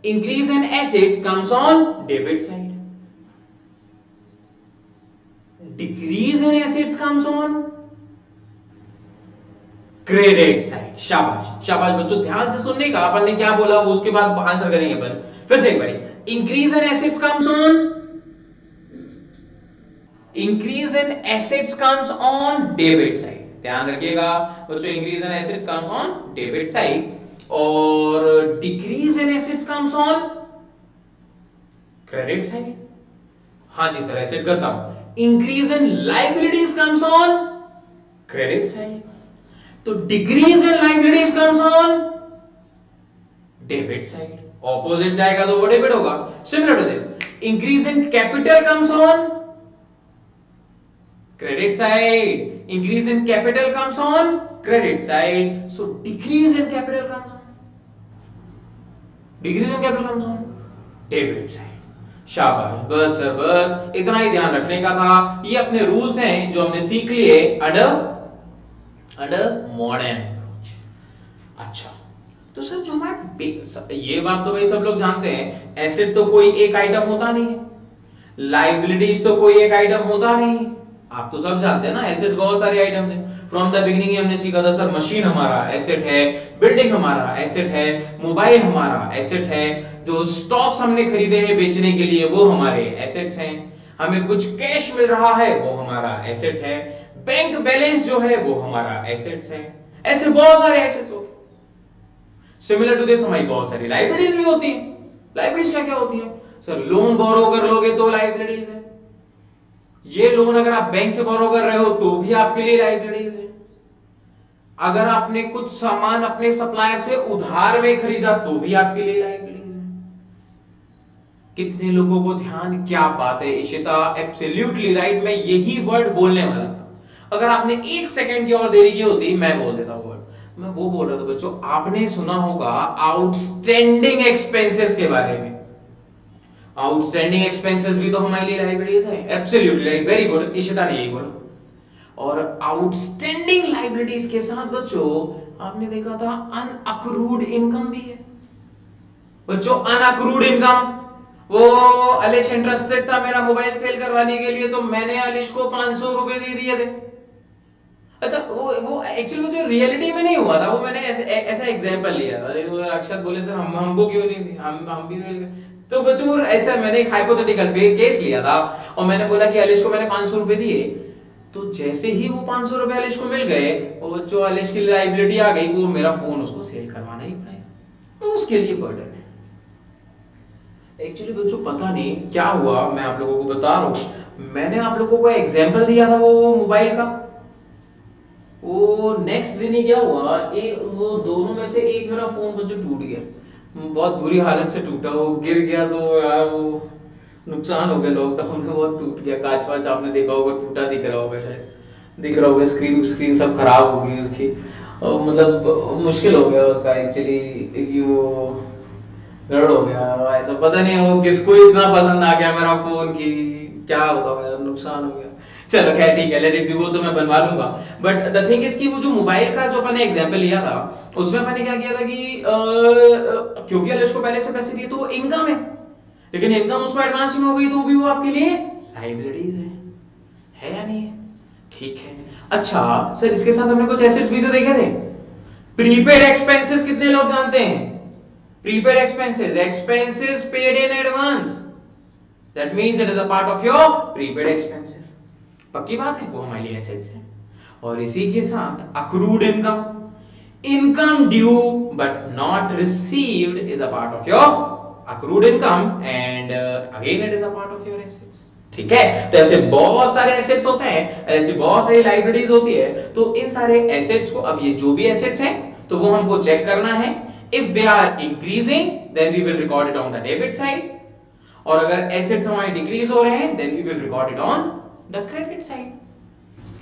increase in assets comes on debit side, decrease in assets comes on credit side. शाबाश शाबाश बच्चों, ध्यान से सुनने का, अपन ने क्या बोला वो उसके बाद आंसर करेंगे अपन। फिर से एक बार, increase in assets comes on, increase in assets comes on debit side. ध्यान रखिएगा बच्चों, increase in assets comes on debit side, और decrease in assets comes on credit side. हाँ जी सर, एसेट करता हूं, increase in liabilities comes on credit side, तो decrease in liabilities comes on debit side, opposite जाएगा तो वो debit होगा। Similar to this, increase in capital comes on credit side, increase in capital comes on credit side, so decrease in capital comes on, decrease in capital comes on debit side। शाबाश, बस sir बस इतना ही ध्यान रखने का था। ये अपने रूल्स हैं जो हमने सीख लिए अंडर मॉडर्न अप्रोच। अच्छा, तो सर जो हमारे, ये बात तो भाई सब लोग जानते हैं, एसेट तो कोई एक आइटम होता नहीं है, लाइबिलिटीज तो कोई एक आइटम होता नहीं है। आप तो सब जानते हैं ना, एसेट बहुत सारे आइटम्स हैं। फ्रॉम द बिगिनिंग हमने सीखा था सर, मशीन हमारा एसेट है, बिल्डिंग हमारा एसेट है, मोबाइल हमारा एसेट है, जो स्टॉक्स हमने खरीदे हैं बेचने के लिए वो हमारे एसेट्स हैं, हमें कुछ कैश मिल रहा है वो हमारा एसेट है, बैंक बैलेंस जो है वो हमारा एसेट्स है। ऐसे बहुत सारे एसेट्स होते हैं। सिमिलर टू दिस हमारी बहुत सारी लाइबिलिटीज भी होती है। लाइबिलिटीज क्या क्या होती है सर? लोन बोरो कर लोगे तो लाइबिलिटीज है, ये लोन अगर आप बैंक से बोरो कर रहे हो तो भी आपके लिए लाइबिलिटीज है, अगर आपने कुछ सामान अपने सप्लायर से उधार में खरीदा तो भी आपके लिए लाइबिलिटीज है। कितने लोगों को ध्यान, क्या बात है इशिता, एब्सोल्युटली राइट, मैं यही वर्ड बोलने वाला था। अगर आपने एक सेकंड की और देरी की होती मैं बोल देता वर्ड, मैं वो बोल रहा था बच्चों, आपने सुना होगा आउटस्टैंडिंग एक्सपेंसेस के बारे में। आउटस्टैंडिंग एक्सपेंसेस भी तो हमारे लिए लाइबिलिटीज है। Absolutely right, very good, Ishita ने यही बोला। और आउटस्टैंडिंग लाइबिलिटीज के साथ बच्चों आपने देखा था अनअक्रूड इनकम भी है। बच्चों अनअक्रूड इनकम, वो अलिश इंटरेस्टेड था मेरा मोबाइल सेल करवाने के लिए, तो मैंने अलिश को 500 रुपए दे दिए थे। अच्छा वो एक्चुअली जो रियलिटी में नहीं हुआ था, वो मैंने ऐसा एग्जांपल लिया था। तो अक्षत बोले सर हमको क्यों नहीं दी, हम भी सेल कर, तो बच्चों ऐसा मैंने एक हाइपोथेटिकल केस लिया था और मैंने बोला कि अलिश को मैंने 500 रुपए दिए, तो जैसे ही वो 500 रुपए अलिश को मिल गए, वो बच्चों अलिश की लाइबिलिटी आ गई, वो मेरा फोन उसको सेल करवाना ही पड़ेगा, तो उसके लिए बर्डन है। एक्चुअली बच्चों पता नहीं क्या हुआ, मैं आप लोगों को बता रहा हूं, मैंने आप लोगों को एग्जांपल दिया था वो मोबाइल का, वो नेक्स्ट दिन ही क्या हुआ, वो दोनों में से एक मेरा फोन बच्चों टूट गया, बहुत बुरी हालत से टूटा, वो गिर गया तो यार वो नुकसान हो गया, लॉकडाउन में बहुत टूट गया, कांच वाच आपने देखा होगा टूटा दिख रहा होगा, शायद दिख रहा होगा, स्क्रीन स्क्रीन सब खराब हो गई उसकी, और मतलब मुश्किल हो गया उसका एक्चुअली, कि वो रड़ हो गया ऐसा, पता नहीं वो किसको इतना पसंद आ गया मेरा फोन की क्या होगा, नुकसान हो गया। चलो खैर ठीक है, लेट इट बी, वो तो मैं बनवा लूंगा। बट द थिंग इज कि वो जो मोबाइल का जो अपने एग्जांपल लिया था, उसमें मैंने क्या किया था कि क्योंकि अलिश को पहले से पैसे दिए तो वो इनकम है, लेकिन इनकम उसको एडवांस में हो गई तो भी वो आपके लिए लायबिलिटीज है या नहीं है? ठीक है। अच्छा सर इसके साथ हमने कुछ एसेट्स भी तो देखे थे, प्रीपेड एक्सपेंसेस कितने लोग जानते हैं? Prepaid expenses, expenses paid in advance, that means it is a part of your prepaid expenses, पक्की बात है, वो हमारे लिए एसेट्स हैं। और इसी के साथ accrued income, income due but not received is a part of your accrued income and again it is a part of your assets. ठीक है, तो ऐसे बहुत सारे एसेट्स होते हैं, ऐसी बहुत सारी लाइबिलिटीज होती है, तो इन सारे एसेट्स को, अब ये जो भी एसेट्स हैं तो वो हमको चेक करना है, if they are increasing then we will record it on the debit side, और अगर एसेट्स हमारे डिक्रीज हो रहे हैं then we will record it on the credit side.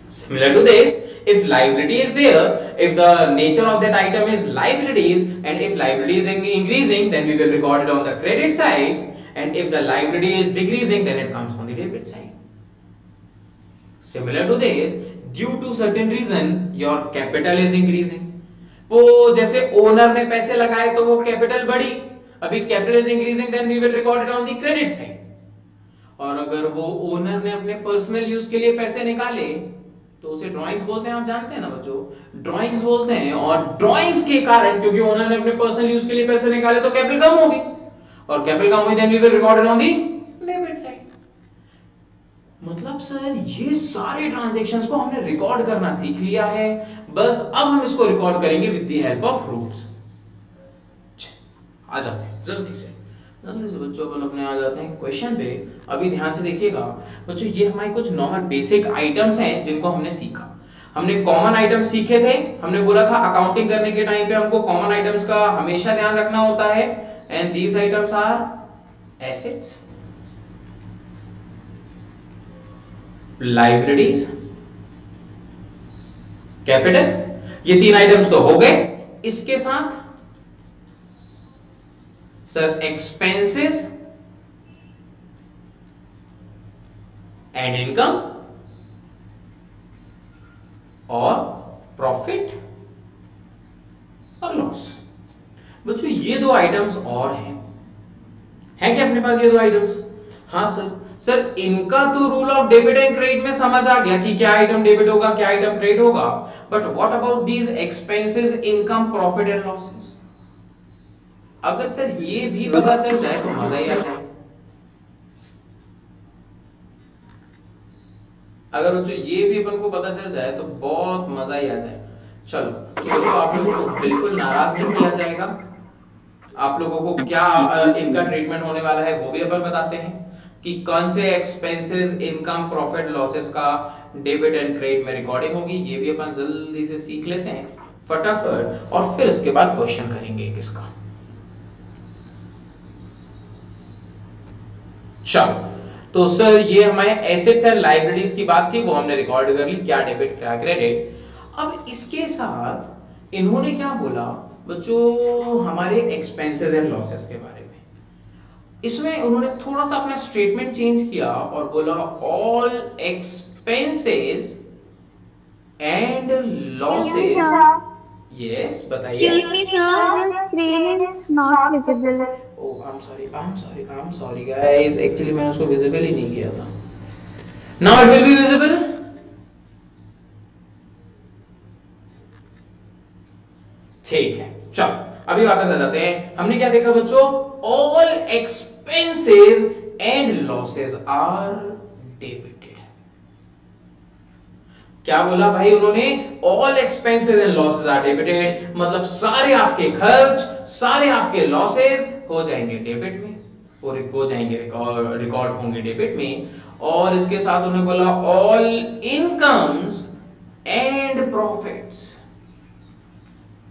Similar to this, if liability is there, if the nature of that item is liabilities, and if liability is increasing, then we will record it on the credit side, and if the liability is decreasing, then it comes on the debit side. Similar to this, due to certain reason, your capital is increasing. वो जैसे owner ने पैसे लगाए तो वो capital बढ़ी, अभी capital is increasing, then we will record it on the credit side. और अगर वो ओनर ने अपने पर्सनल यूज के लिए पैसे निकाले तो उसे ड्राइंग्स बोलते हैं, आप जानते हैं ना बच्चों, ड्राइंग्स बोलते हैं, और ड्राइंग्स के कारण क्योंकि ओनर ने अपने पर्सनल यूज के लिए पैसे निकाले तो कैपिटल कम होगी, और कैपिटल कम हुई then we will record it on the debit side. मतलब सर ये सारे ट्रांजैक्शंस को हमने रिकॉर्ड करना सीख लिया है, बस अब हम इसको रिकॉर्ड करेंगे with the help of rules. आ जाते हैं जल्दी से बच्चों, अपन अपने आ जाते हैं क्वेश्चन पे। अभी ध्यान से देखिएगा बच्चों, ये हमारे कुछ नॉर्मल बेसिक आइटम्स हैं जिनको हमने सीखा। हमने कॉमन आइटम्स सीखे थे, हमने बोला था अकाउंटिंग करने के टाइम पे हमको कॉमन आइटम्स का हमेशा ध्यान रखना होता है, and these items are assets, liabilities, capital, ये तीन आइटम्स तो हो गए। इसके साथ सर एक्सपेंसेस एंड इनकम और प्रॉफिट और लॉस। बच्चों ये दो आइटम्स और हैं क्या अपने पास ये दो आइटम्स? हाँ सर इनका तो rule of debit and credit में समझ आ गया कि क्या आइटम डेबिट होगा क्या आइटम क्रेडिट होगा, but what about these expenses, income, profit and losses? अगर सर ये भी पता चल जाए तो मजा ही आ जाए। अगर बच्चों ये भी अपन को पता चल जाए तो बहुत मजा ही आ जाए। चलो बच्चों आप लोगों को बिल्कुल नाराज नहीं किया जाएगा, आप लोगों को क्या इनका ट्रीटमेंट होने वाला है वो भी अपन बताते हैं कि कौन से एक्सपेंसेस, इनकम, प्रॉफिट, लॉसेस का डेबिट एंड क्रेडिट में रिकॉर्डिंग होगी, ये भी अपन जल्दी से सीख लेते हैं फटाफट, और फिर उसके बाद क्वेश्चन करेंगे किसका। चलो तो सर ये हमारे एसेट्स एंड लायबिलिटीज की बात थी, वो हमने रिकॉर्ड कर ली, क्या डेबिट क्या क्रेडिट। अब इसके साथ इन्होंने क्या बोला बच्चों, हमारे एक्सपेंसेस एंड लॉसेस के बारे में। इसमें उन्होंने थोड़ा सा अपना स्टेटमेंट चेंज किया और बोला all expenses and Excuse me, losses. sir. Yes बताइए। Excuse me, sir. The screen is not visible. Oh I am sorry guys, actually मैंने उसको विजिबल ही नहीं किया था। Now it will be visible. ठीक है, चलो अभी वापस आ जाते हैं। हमने क्या देखा बच्चों? All expenses and losses are debited. क्या बोला भाई उन्होंने? All expenses and losses are debited, मतलब सारे आपके खर्च, सारे आपके लॉसेस हो जाएंगे डेबिट में, और हो जाएंगे रिकॉर्ड होंगे डेबिट में। और इसके साथ उन्होंने बोला all incomes and profits.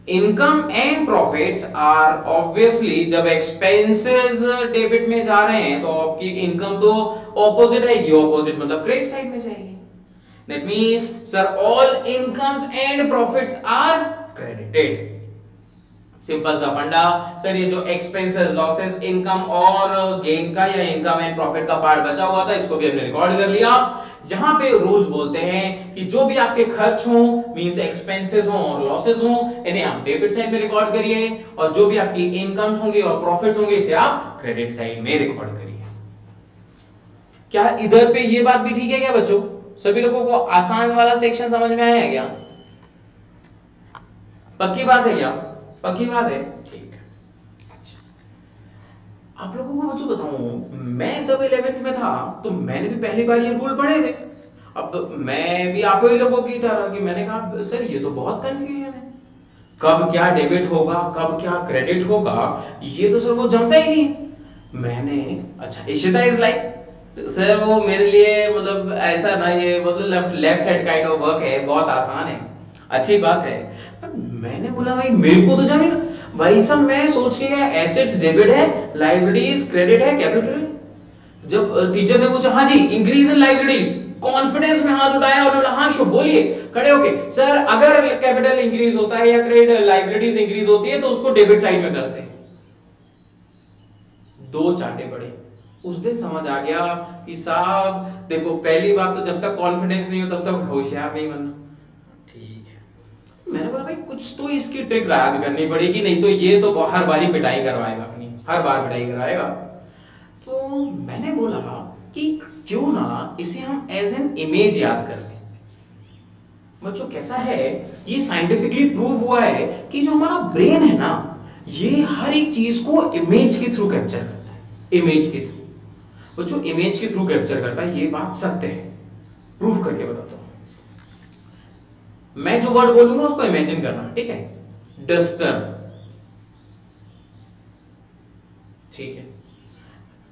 Income and profits are obviously, जब एक्सपेंसेस डेबिट में जा रहे हैं तो आपकी इनकम तो ऑपोजिट आएगी, ऑपोजिट मतलब क्रेडिट साइड में जाएगी। That means sir all incomes and profits are credited. Simple सा फंडा। सर ये जो एक्सपेंसेस, लॉसेस, इनकम और गेन का या इनकम एंड प्रॉफिट का पार्ट बचा हुआ था, इसको भी हमने रिकॉर्ड कर लिया। यहां पे रूल्स बोलते हैं कि जो भी आपके खर्च हो, मींस एक्सपेंसेस हो और लॉसेस हो, इन्हें आप डेबिट साइड में रिकॉर्ड करिए, और जो भी आपकी इनकम्स होंगी और प्रॉफिट्स होंगे इसे आप क्रेडिट साइड में रिकॉर्ड करिए। क्या इधर पे ये बात भी ठीक है क्या बच्चों? सभी लोगों को आसान वाला सेक्शन समझ में आया है क्या? पक्की बात है क्या? पक्की बात है, ठीक है। अच्छा। आप लोगों को बच्चों बताऊं, मैं जब 11th में था तो मैंने भी पहली बार ये रूल पढ़े थे। अब मैं भी आप ही लोगों की तरह कि मैंने कहा सर ये तो बहुत कंफ्यूजन है, कब क्या डेबिट होगा, कब क्या क्रेडिट होगा, ये तो सर वो जमता ही नहीं है। मैंने अच्छा इशिता इज लाइक सर वो मेरे लिए मतलब ऐसा ना, ये मतलब left hand kind of work है, बहुत आसान है, अच्छी बात है। पर मैंने बोला भाई मेरे को तो जानेगा भाई साहब, मैं सोच के गया एसेट्स डेबिट है, लाइबिलिटीज क्रेडिट है, कैपिटल। जब टीचर ने पूछा हाँ जी इंक्रीज इन लाइबिलिटीज, कॉन्फिडेंस में हाथ उठाया और बोला हाँ शो बोलिए खड़े होके, सर अगर कैपिटल इंक्रीज होता है या क्रेडिट लाइबिलिटीज इंक्रीज होती है तो उसको डेबिट साइड में करते हैं। दो चाटे पड़े। उस दिन समझ आ गया कि साहब देखो, पहली बात तो जब तक कॉन्फिडेंस नहीं हो तब तक होशियार नहीं बनना। ठीक है, मैंने बोला भाई कुछ तो इसकी ट्रिक याद करनी पड़ेगी, नहीं तो ये तो हर बार ही पिटाई करवाएगा अपनी, हर बार पिटाई कराएगा। तो मैंने बोला कि क्यों ना इसे हम एज एन इमेज याद कर लें। बच्चों कैसा है, ये साइंटिफिकली प्रूव हुआ है कि जो हमारा ब्रेन है ना, ये हर एक चीज को इमेज के थ्रू कैप्चर करता है। इमेज के थ्रू बच्चों, इमेज के थ्रू कैप्चर करता है, ये बात सत्य है। प्रूफ करके बताता हूं। मैं जो वर्ड बोलूंगा उसको इमेजिन करना, ठीक है? डस्टर, ठीक है।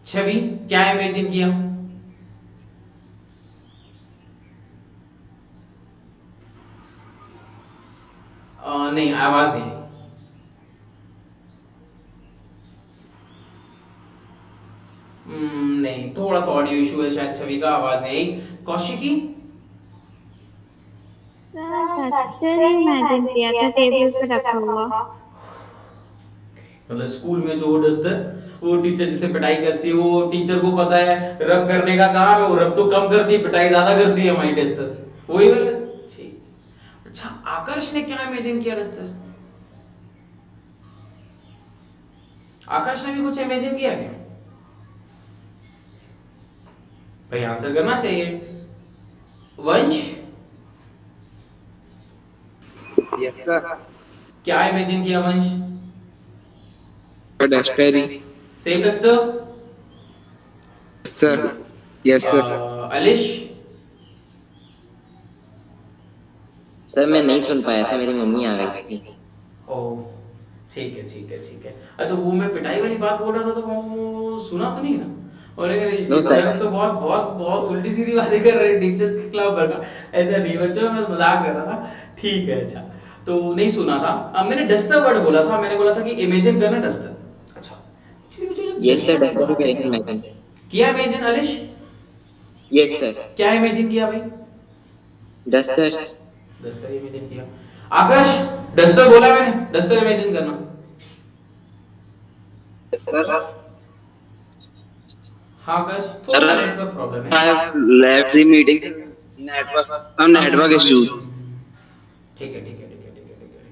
छवि क्या इमेजिन किया? नहीं आवाज नहीं। नहीं, थोड़ा सा ऑडियो इशू है शायद, छवि का आवाज नहीं आई। कौशिकी डस्टर ही इमेजिन किया था टेबल पे रखा हुआ। मतलब स्कूल में जो डस्टर, वो टीचर जिसे पिटाई करती है, वो टीचर को पता है रब करने का काम है, वो रब तो कम करती है, पिटाई ज्यादा करती है हमारी डस्टर से, वही वाला। ठीक। अच्छा आकाश ने क्या इमेजिन किया डस्टर? आकाश ने भी कुछ इमेजिन किया क्या? भाई आंसर करना चाहिए। वंश यस सर। क्या इमेजिन किया वंश? डस्टर ही। Same duster. Sir yes sir. Alish sir मैं नहीं सुन पाया था, मेरी मम्मी आ गई थी। ओह ठीक है ठीक है ठीक है। अच्छा वो मैं पिटाई वाली बात बोल रहा था तो वो सुना तो नहीं ना? और अगर नो सर। तो बहुत बहुत बहुत उल्टी सीधी बातें कर रहे हैं टीचर्स के खिलाफ भड़का। ऐसा नहीं बच्चों, मैं मजाक कर रहा था। ठीक है अच्छा, तो नहीं सुना था। अब मैंने डस्टर वर्ड बोला था, मैंने बोला था कि इमेजिन करना डस्टर। अच्छा एक्चुअली मुझे यस सर, डस्टर ही बात है करेंगे क्या? इमेजिन। किया इमेजिन अलिश? Yes sir. क्या इमेजिन किया भाई? डस्टर। डस्टर इमेजिन किया। आकाश डस्टर बोला मैंने, डस्टर इमेजिन करना। सर हाँ आकाश थोड़ा सा नेटवर्क प्रॉब्लम है। I have left the meeting. Network issue. ठीक है, ठीक है, ठीक है, ठीक है, ठीक है,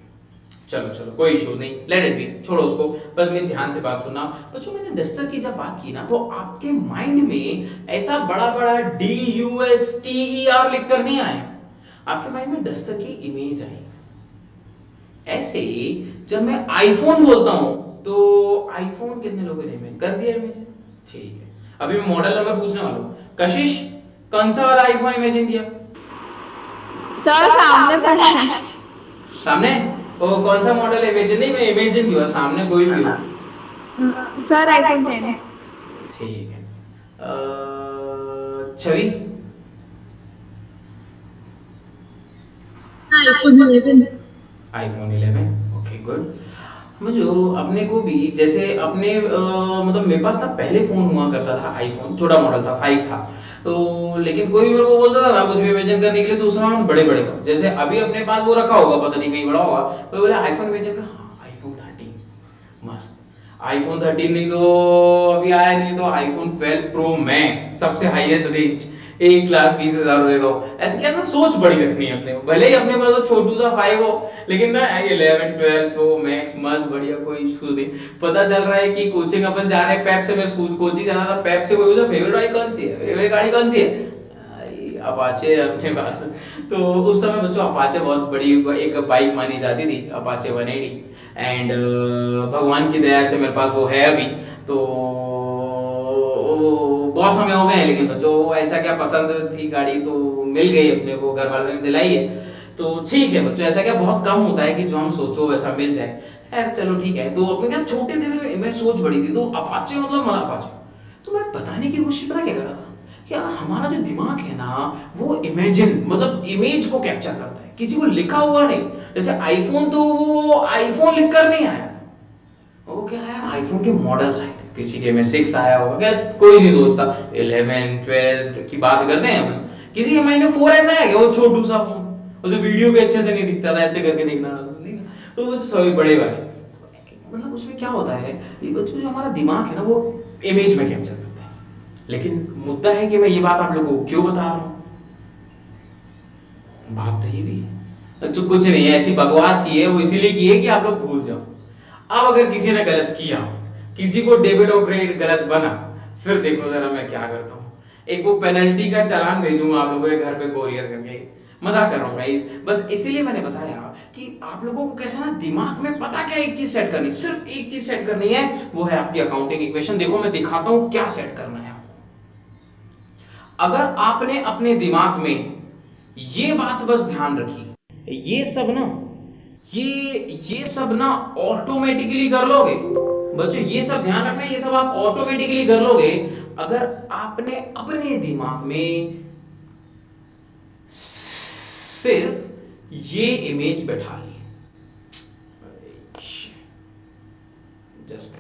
चलो चलो, कोई इश्यूज नहीं, लेट इट बी, छोड़ो उसको। बस मेरी ध्यान से बात सुनना। बच्चों, मैंने डस्टर की जब बात की ना, तो आपके माइंड में ऐसा बड़ा बड़ा DUSTER लिख कर नहीं आया, आपके माइंड में डस्टर की इमेज आई। ऐसे ही जब मैं आईफोन बोलता हूं तो आईफोन कितने लोगों ने इमेज कर दिया इमेज? ठीक है, अभी मैं मॉडल नंबर पूछने वाला हूं। कशिश, कौन सा वाला आईफोन इमेजिन किया? सर सामने पड़ा है। सामने? ओ, कौन सा मॉडल इमेजिन? नहीं, मैं इमेजिन किया, सामने कोई भी हो। Sir iPhone 10। ठीक है। छवि? आईफोन 11। IPhone 11, okay good. मुझे अपने को भी जैसे अपने मतलब मेरे पास ना पहले फोन हुआ करता था आईफोन, छोटा मॉडल था, 5 था। तो लेकिन कोई मेरे को बोलता था ना कुछ भी इमेजिन करने के लिए, तो उस समय हम बड़े बड़े को, जैसे अभी अपने पास वो रखा होगा, पता नहीं कहीं बड़ा होगा, कोई बोले आईफोन इमेजिन कर, हाँ आईफोन 13 मस्त। आईफोन 13 नहीं तो अभी आया, नहीं तो आईफोन 12 प्रो मैक्स, सबसे हाईएस्ट रेंज, 1,20,000 रुपए का हो। ऐसे क्या ना, सोच बड़ी रखनी है अपने को, भले ही अपने पास तो छोटू सा 5 हो, लेकिन ना 11 12 प्रो मैक्स मस्त बढ़िया, कोई इशू नहीं। पता चल रहा है कि कोचिंग अपन जा रहे हैं पेप से, मैं स्कूल कोचिंग जाना था पेप से, कोई बोला फेवरेट बाइक कौन सी है, फेवरेट गाड़ी कौन सी है, अपाचे अपने पास। तो उस समय बच्चों अपाचे बहुत बड़ी एक बाइक मानी जाती थी, अपाचे 180। एंड भगवान की दया से मेरे पास वो है अभी। तो बहुत समय हो गए हैं, लेकिन बच्चों ऐसा क्या, पसंद थी गाड़ी तो मिल गई अपने को, घर वालों ने दिलाई है, तो ठीक है बच्चों। ऐसा क्या बहुत कम होता है कि जो हम सोचो वैसा मिल जाए। यार चलो ठीक है। तो अपने क्या छोटे थे, मैं सोच बड़ी थी, तो अपाचे मतलब मला अपाचे। तो मैं बताने की कोशिश पता क्या कर रहा था, कि हमारा जो दिमाग है ना, वो इमेजिन मतलब इमेज को कैप्चर करता है, किसी को लिखा हुआ नहीं। जैसे आईफोन, तो वो आईफोन लिखकर नहीं आया, वो क्या है, आईफोन के मॉडल्स आए थे, किसी के में 6 आया होगा, क्या कोई नहीं सोचता। 11 12 की बात करते हैं हम, किसी के माइंड में 4S आया क्या, वो छोटू सा फोन, उसे वीडियो भी अच्छे से नहीं दिखता था, ऐसे करके देखना नहीं, तो वो सभी बड़े वाले। मतलब उसमें क्या होता है, ये बच्चों जो हमारा दिमाग है ना, वो इमेज में कैप्चर करता है। लेकिन मुद्दा है कि मैं ये बात आप लोगों को क्यों बता रहा हूं, बात तो ये भी है, तो कुछ नहीं है, ऐसी बकवास की है, वो इसीलिए की है कि आप लोग भूल जाओ। अब अगर किसी ने गलत किया, किसी को डेबिट और क्रेडिट गलत बना, फिर देखो जरा मैं क्या करता हूँ। एक वो पेनल्टी का चालान भेजूंगा आप लोगों के घर पे कोरियर करके, मजाक कर रहा हूँ गाइस, बस इसीलिए मैंने बताया कि आप लोगों को कैसा ना दिमाग में पता क्या एक चीज सेट करनी, सिर्फ एक चीज सेट करनी है, वो है आपकी अकाउंटिंग इक्वेशन। देखो मैं दिखाता हूं क्या सेट करना है आपको। अगर आपने अपने दिमाग में ये बात बस ध्यान रखी, ये सब ना ऑटोमेटिकली कर लोगे बच्चों, ये सब ध्यान रखना, ये सब आप ऑटोमेटिकली कर लोगे अगर आपने अपने दिमाग में सिर्फ ये इमेज बैठा ली। जस्ट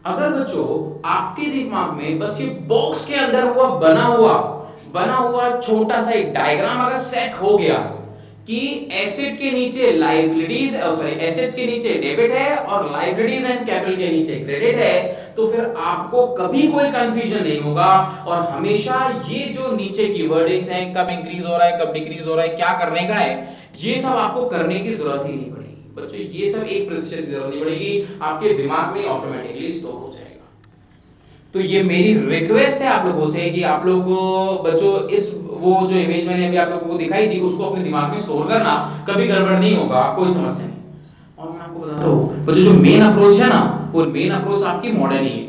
अगर बच्चों आपके दिमाग में बस ये बॉक्स के अंदर हुआ बना हुआ छोटा सा एक डायग्राम अगर सेट हो गया कि एसेट के नीचे लायबिलिटीज, सॉरी एसेट्स के नीचे डेबिट है और लायबिलिटीज एंड कैपिटल के नीचे क्रेडिट है, तो फिर आपको कभी कोई कंफ्यूजन नहीं होगा। और हमेशा ये जो नीचे की वर्डिंग्स हैं, कब इंक्रीज हो रहा है कब डिक्रीज हो रहा है, क्या करने का है, ये सब आपको करने की जरूरत ही नहीं पड़ेगी बच्चों। ये सब 1% की जरूरत नहीं पड़ेगी, आपके दिमाग में ऑटोमेटिकली स्टोर हो जाएगा। तो ये मेरी रिक्वेस्ट है आप लोगों से कि आप लोग बच्चों इस वो जो इमेज मैंने अभी आप लोगों को दिखाई थी उसको अपने दिमाग में स्टोर करना, कभी गड़बड़ नहीं होगा, कोई समस्या नहीं। और मैं आपको बताता हूँ बच्चों, जो मेन अप्रोच है ना, वो मेन अप्रोच आपकी मॉडर्न ही है।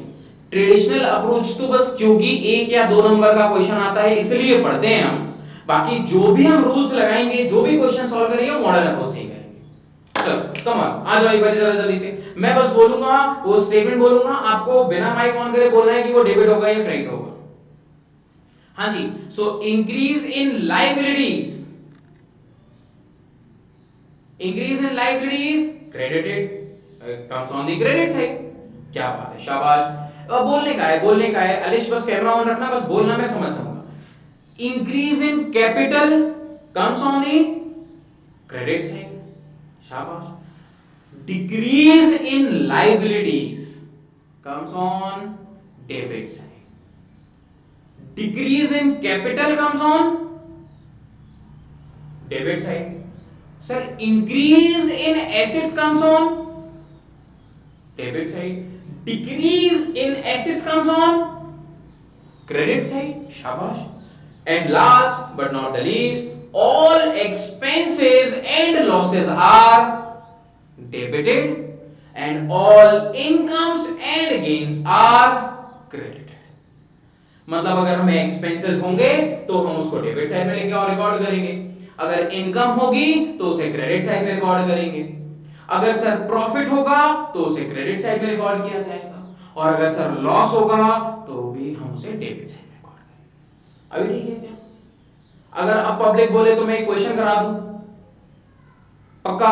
ट्रेडिशनल अप्रोच तो बस क्योंकि 1 या 2 नंबर का क्वेश्चन आता है इसलिए पढ़ते हैं हम, बाकी जो भी हम रूल्स लगाएंगे, जो भी क्वेश्चन सॉल्व करेंगे, मॉडर्न अप्रोच ही करेंगे। चलो कमाल, आ जाओ एक बार जरा जल्दी से। मैं बस बोलूंगा, वो स्टेटमेंट बोलूंगा, आपको बिना माइक ऑन करे बोलना है कि वो डेबिट होगा या क्रेडिट होगा। हाँ जी, so increase in liabilities, credited comes on the credit side. क्या बात है, शाबाश। बोलने का है अलिश, बस कैमरा ऑन रखना, बस बोलना, मैं समझ जाऊंगा। Increase in capital comes on the credit side, शाबाश। Decrease in liabilities comes on debit side. Decrease in capital comes on debit side. Sir increase in assets comes on debit side. Decrease in assets comes on credit side. शाबाश। And last but not the least, all expenses and losses are debited and all incomes and gains are credited। मतलब अगर हमें expenses होंगे तो हम उसको debit side में लेके और रिकॉर्ड करेंगे, अगर इनकम होगी तो उसे क्रेडिट साइड में रिकॉर्ड करेंगे, अगर सर प्रॉफिट होगा तो उसे क्रेडिट साइड में रिकॉर्ड किया जाएगा, और अगर सर लॉस होगा तो भी हम उसे डेबिट साइड में रिकॉर्ड करेंगे। अभी ठीक है क्या? अगर अब पब्लिक बोले तो मैं एक क्वेश्चन करा दूं, पक्का?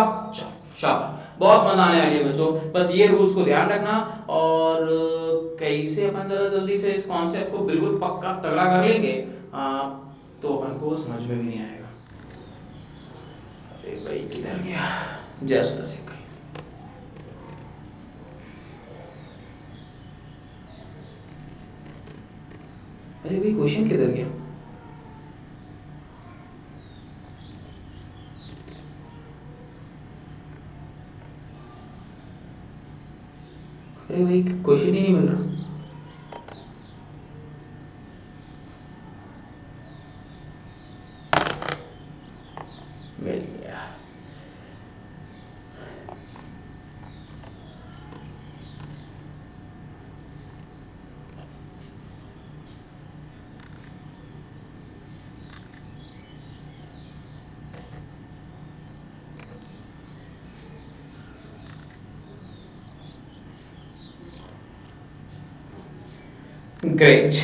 शाबाश, बहुत मजा आने वाली है बच्चों। बस ये रूल्स को ध्यान रखना, और कैसे अपन जरा जल्दी से इस कॉन्सेप्ट को बिल्कुल पक्का तगड़ा कर लेंगे तो अपन को समझ में भी नहीं आएगा। अरे भाई किधर गया? Just a second. अरे भाई क्वेश्चन किधर गया? अरे भाई क्वेश्चन ही नहीं मिल रहा। मिल गया। Great.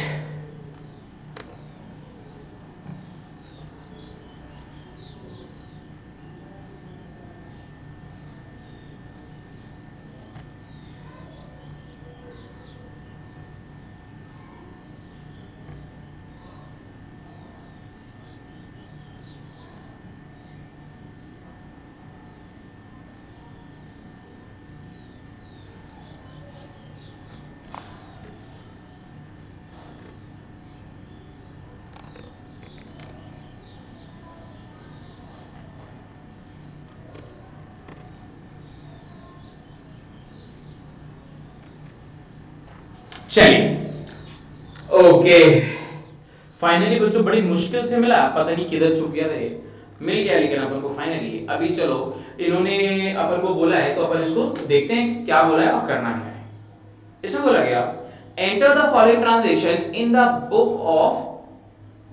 चलिए ओके, फाइनली बच्चों बड़ी मुश्किल से मिला, पता नहीं किधर छुप गया था ये, मिल गया लेकिन अपन को फाइनली। अभी चलो इन्होंने अपन को बोला है तो अपन इसको देखते हैं क्या बोला है और करना क्या है। इसमें बोला गया enter the following transaction in the book of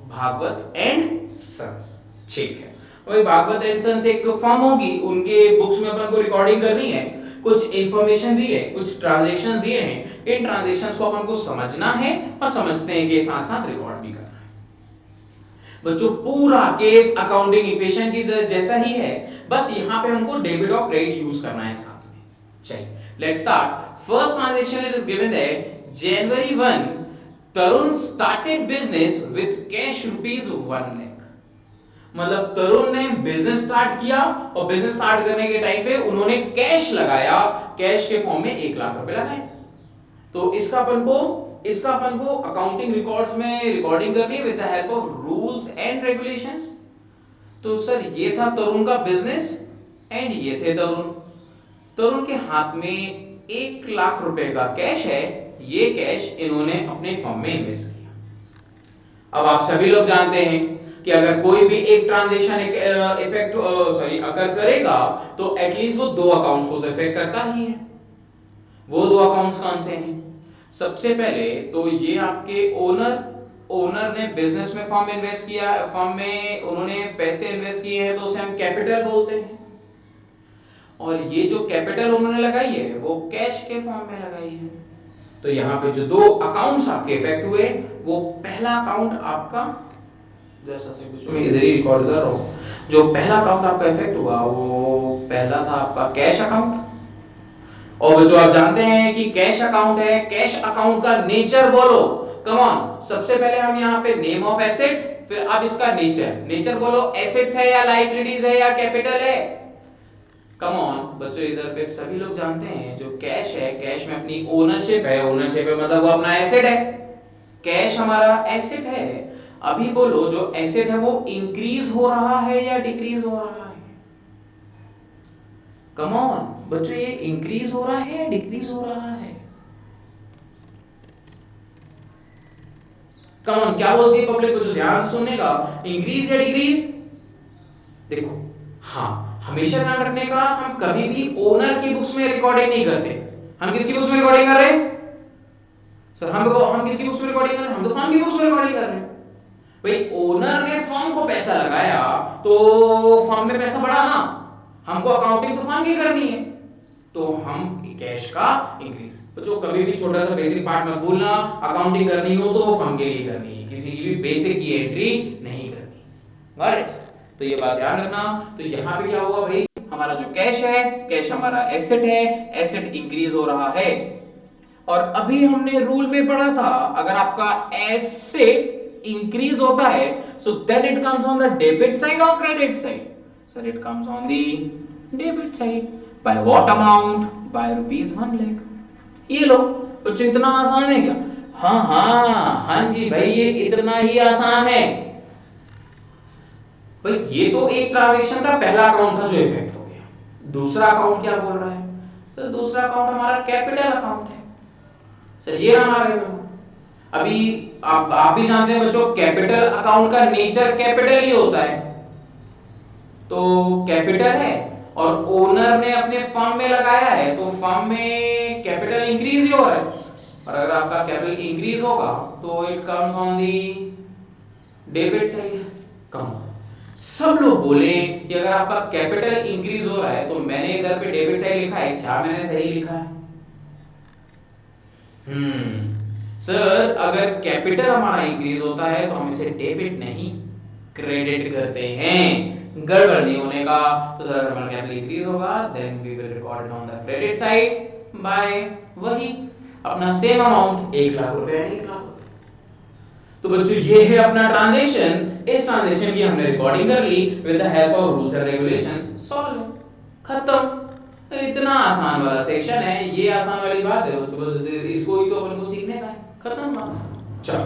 Bhagwat and sons. ठीक है, वही भागवत एंड सन्स एक फर्म होगी, उनके बुक्स में अपन को रिकॉर्डिंग करनी है, कुछ इंफॉर्मेशन दी है, कुछ ट्रांजैक्शंस दिए हैं, इन ट्रांजैक्शंस को अपन को समझना है और समझते हैं कि साथ साथ रिकॉर्ड भी करना है। बच्चों पूरा केस अकाउंटिंग इक्वेशन की जैसा ही है, बस यहां पे हमको डेबिट और क्रेडिट यूज करना है साथ में। चलिए let's start. First transaction it is given that January 1 Tarun started business with cash ₹1 lakh. मतलब तरुण ने बिजनेस स्टार्ट किया और बिजनेस स्टार्ट करने के टाइम पे उन्होंने कैश लगाया, कैश के फॉर्म में 1 लाख रुपए लगाए। तो इसका अपन को अकाउंटिंग रिकॉर्ड्स में रिकॉर्डिंग करनी है with the help of rules and regulations. तो सर ये था तरुण का बिजनेस एंड ये थे तरुण के हाथ में 1 लाख रुपए का कैश है, ये कैश इन्होंने अपने फर्म में इन्वेस्ट किया। अब आप सभी लोग जानते हैं कि अगर कोई भी एक ट्रांजैक्शन इफेक्ट अगर करेगा तो एटलीस्ट वो 2 अकाउंट्स को तो इफेक्ट करता ही है। वो 2 अकाउंट्स कौन से हैं? सबसे पहले तो ये आपके ओनर ने बिजनेस में फर्म इन्वेस्ट किया, फर्म में उन्होंने पैसे इन्वेस्ट किए हैं तो उसे हम कैपिटल बोलते हैं। और ये जो कैपिटल उन्होंने लगाई है वो कैश के फॉर्म में लगाई है। तो यहाँ पे जो 2 अकाउंट्स आपके इफेक्ट हुए, वो पहला अकाउंट आपका, जैसा से कुछ मैं इधर ही रिकॉर्ड कर रहा हूँ, जो पहला अकाउंट आपका इफेक्ट हुआ वो पहला था आपका कैश अकाउंट। और बच्चों आप जानते हैं कि कैश अकाउंट है, कैश अकाउंट का नेचर बोलो, कम ऑन। सबसे पहले हम यहाँ पे नेम ऑफ एसेट, फिर अब इसका नेचर बोलो, एसेट्स है या लायबिलिटीज है या कैपिटल है? कम ऑन बच्चों, इधर पे सभी लोग जानते हैं जो कैश है, कैश में अपनी ओनरशिप है, ओनरशिप है मतलब वो अपना एसेट है, कैश हमारा एसेट है। अभी बोलो जो एसेट है वो इंक्रीज हो रहा है या डिक्रीज हो रहा है? कम ऑन बच्चों, ये इंक्रीज हो रहा है या डिक्रीज हो रहा है? कम ऑन, क्या बोलती है पब्लिक? बच्चों ध्यान से सुनने का, इंक्रीज या डिक्रीज? देखो, हाँ हमेशा ध्यान रखने का, हम कभी भी ओनर की बुक्स में रिकॉर्डिंग नहीं करते। हम किसकी बुक्स में रिकॉर्डिंग कर रहे हैं सर? हम किसकी बुक्स में रिकॉर्डिंग कर रहे हैं? हम तो फर्म की बुक्स में रिकॉर्डिंग कर रहे हैं। भाई ओनर ने फर्म को पैसा लगाया तो फर्म में पैसा बढ़ा ना, हमको अकाउंटिंग तो फर्म की करनी है, तो हम कैश का इंक्रीज। बच्चों कभी भी छोटा सा बेसिक पार्ट मत भूलना, अकाउंटिंग करनी हो तो फर्म के लिए करनी है, किसी की भी बेसिक की एंट्री नहीं करनी। राइट, तो ये बात ध्यान रखना। तो यहाँ पे क्या हुआ भाई, हमारा जो कैश है, कैश हमारा एसेट है, एसेट इंक्रीज हो रहा है। और अभी हमने रूल में पढ़ा था, अगर आपका एसेट इंक्रीज होता है so then it comes on the debit side और credit side? Sir it comes on the debit side. By what amount? By ₹1 lakh. ये लो बच्चों, इतना आसान है क्या? हाँ जी भाई, ये इतना ही आसान है भाई। ये तो एक ट्रांजैक्शन का पहला अकाउंट था जो इफेक्ट हो गया। दूसरा अकाउंट क्या बोल रहा है? तो दूसरा अकाउंट हमारा कैपिटल अकाउंट है सर, ये हमारे अभी आप भी जानते हैं बच्चों, कैपिटल अकाउंट का नेचर कैपिटल ही होता है। तो कैपिटल है और ओनर ने अपने फर्म में लगाया है तो फर्म में कैपिटल इंक्रीज ही हो रहा है, और अगर आपका कैपिटल इंक्रीज होगा तो it comes on the debit side. कम सब लोग बोले कि अगर आपका कैपिटल इंक्रीज हो रहा है, तो मैंने इधर पे डेबिट साइड लिखा है, क्या मैंने सही लिखा है? सर अगर कैपिटल हमारा इंक्रीज होता है तो हम इसे डेबिट नहीं क्रेडिट करते हैं, गड़बड़ नहीं होने का। तो सर अगर हमारा कैपिटल इंक्रीज होगा then we will record it on the credit side by वही अपना सेम अमाउंट, 1 लाख रुपए है, 1 लाख रुपए। तो बच्चों ये है अपना ट्रांजैक्शन। इस ट्रांजैक्शन की हमने रिकॉर्डिंग कर ली with the help of rules and regulations. Solve, खत्म। इतना आसान वाला सेक्शन है, ये आसान वाली बात है, बस इसको ही तो अपन को सीखने का है, खत्म बात। चलो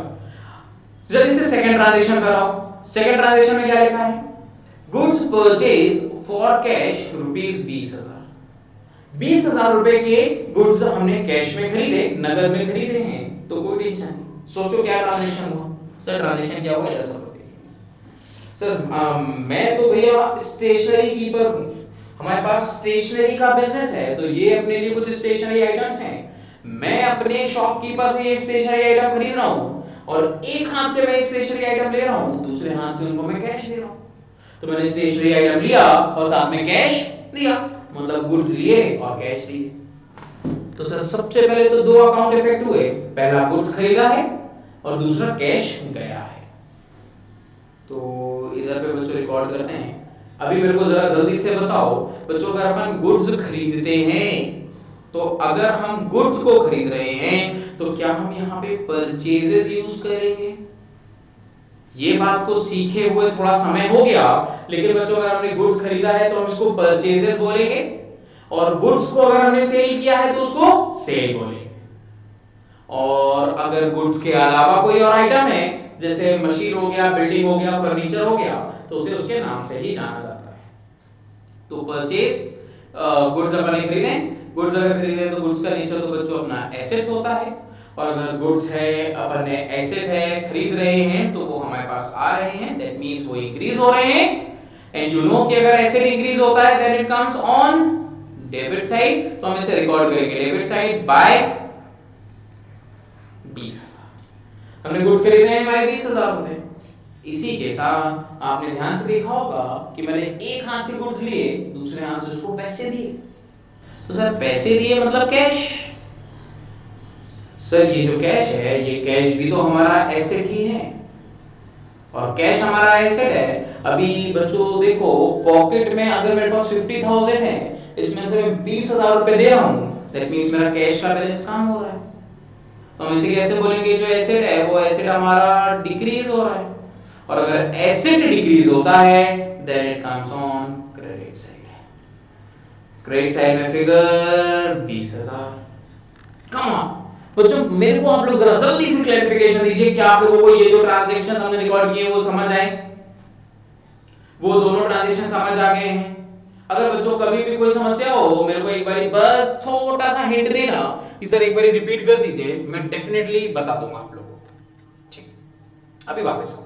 जल्दी से सेकंड ट्रांजैक्शन कराओ। सेकंड ट्रांजैक्शन में क्या लिखा है? Goods purchase for cash ₹20,000। 20,000 रुपए के गुड्स हमने कैश में खरीदे, नगद में खरीदे हैं, तो कोई टेंशन नहीं। सोचो क्या ट्रांजैक्शन हुआ? सर ट्रांजैक्शन क्या हुआ जरा सर? मैं तो भैया स्टेशनरी कीपर हूं, हमारे पास स्टेशनरी का बिजनेस है, तो ये अपने लिए कुछ स्टेशनरी आइटम्स हैं। मैं अपने शॉपकीपर से ये स्टेशनरी आइटम खरीद रहा हूँ और एक हाथ से मैं स्टेशनरी आइटम ले रहा हूँ, दूसरे हाथ से उनको मैं कैश दे रहा हूँ। तो मैंने स्टेशनरी आइटम लिया और साथ में कैश दिया, मतलब गुड्स लिए और कैश दिए। तो सर सबसे पहले तो 2 अकाउंट इफेक्ट हुए, पहला गुड्स खरीदा है और दूसरा कैश गया है। तो इधर पे बच्चों रिकॉर्ड करते हैं। अभी मेरे को जरा जल्दी से बताओ बच्चों, अगर अपन गुड्स खरीदते हैं तो अगर हम गुड्स को खरीद रहे हैं तो क्या हम यहाँ पे परचेजेस यूज करेंगे? ये बात को सीखे हुए थोड़ा समय हो गया, लेकिन बच्चों अगर हमने गुड्स खरीदा है तो हम इसको परचेजेस बोलेंगे, और गुड्स को अगर हमने सेल किया है तो उसको सेल बोलेंगे। और अगर गुड्स के अलावा कोई और आइटम है, जैसे मशीन हो गया, बिल्डिंग हो गया, फर्नीचर हो गया, तो उसे उसके नाम से ही जाना जाता है। तो परचेज गुड्स अपन खरीदे, गुड्स अगर खरीदे तो गुड्स का नेचर तो बच्चों अपना एसेट्स होता है, और अगर गुड्स है अपन ने एसेट है खरीद रहे हैं तो वो हमारे पास आ रहे हैं, दैट मींस वो इंक्रीज हो रहे हैं। एंड यू नो कि अगर एसेट इंक्रीज होता है then it comes on debit side, तो हम इसे रिकॉर्ड करेंगे डेबिट साइड बाय 20,000। हमने गुड्स खरीदे हैं बाय 20,000 रुपए। इसी के साथ आपने ध्यान से देखा होगा कि मैंने एक हाथ से गुड्स लिए, दूसरे हाथ से उसको पैसे दिए। तो सर पैसे दिए मतलब कैश। सर ये जो कैश है, ये कैश भी तो हमारा एसेट ही है, और कैश हमारा एसेट है। अभी बच्चों देखो, पॉकेट में अगर मेरे पास 50,000 है, इसमें से मैं 20,000 रुपए दे रहा हूं, दैट मींस मेरा कैश का बैलेंस कम हो रहा है। तो हम इसे कैसे बोलेंगे? जो एसेट है वो एसेट हमारा डिक्रीज हो रहा है, और अगर एसेट डिक्रीज होता है then it comes on credit side. Credit side में फिगर 20,000। कम ऑन बच्चों, मेरे को आप लोग जरा जल्दी से क्लैरिफिकेशन दीजिए, क्या आप लोगों को ये जो ट्रांजैक्शन हमने रिकॉर्ड किए वो समझ आए, वो दोनों ट्रांजैक्शन समझ आ गए हैं? अगर बच्चों कभी भी कोई समस्या हो मेरे को एक बारी बस छोटा सा हिंट देना कि सर एक बारी रिपीट कर दीजिए, मैं डेफिनेटली बता दूंगा आप लोगों को। ठीक, अभी वापस आओ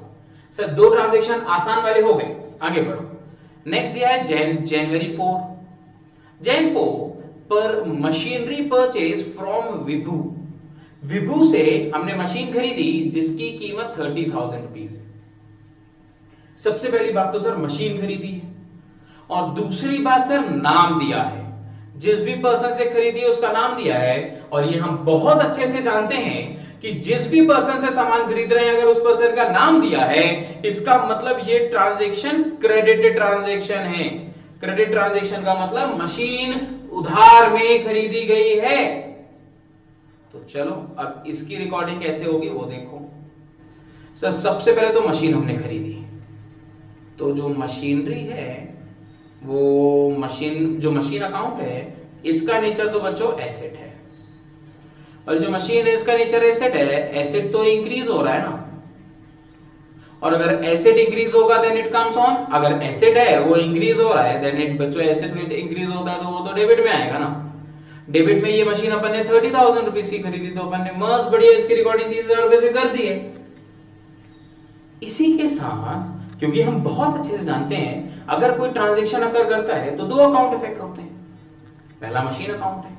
सर, दो ट्रांजैक्शन आसान वाले हो गए, आगे बढ़ो। नेक्स्ट दिया है जनवरी 4, जैन 4 पर मशीनरी परचेज फ्रॉम विभू। विभू से हमने मशीन खरीदी जिसकी कीमत 30,000 रुपीज है। सबसे पहली बात तो सर मशीन खरीदी है, और दूसरी बात सर नाम दिया है, जिस भी पर्सन से खरीदी उसका नाम दिया है। और ये हम बहुत अच्छे से जानते हैं कि जिस भी पर्सन से सामान खरीद रहे हैं अगर उस पर्सन का नाम दिया है इसका मतलब ये ट्रांजैक्शन क्रेडिट ट्रांजैक्शन है। क्रेडिट ट्रांजैक्शन का मतलब मशीन उधार में खरीदी गई है। तो चलो अब इसकी रिकॉर्डिंग कैसे होगी वो देखो। सर सबसे पहले तो मशीन हमने खरीदी, तो जो मशीनरी है वो जो मशीन अकाउंट है इसका नेचर तो बच्चों एसेट है, और जो मशीन है इसका नेचर एसेट है। एसेट तो इंक्रीज हो रहा है ना, और अगर एसेट इंक्रीज होगा देन इट कम्स ऑन। अगर एसेट है वो इंक्रीज हो रहा है देन इट बच्चों एसेट इंक्रीज होता है तो वो तो डेबिट में आएगा ना। डेबिट में ये मशीन अपन ने 30,000 रुपीज की खरीदी, तो अपन ने मस्त बढ़िया इसकी रिकॉर्डिंग 30,000 रुपए से कर दी है। इसी के साथ क्योंकि हम बहुत अच्छे से जानते हैं अगर कोई ट्रांजैक्शन अकर करता है तो दो अकाउंट इफेक्ट होते हैं, पहला मशीन अकाउंट है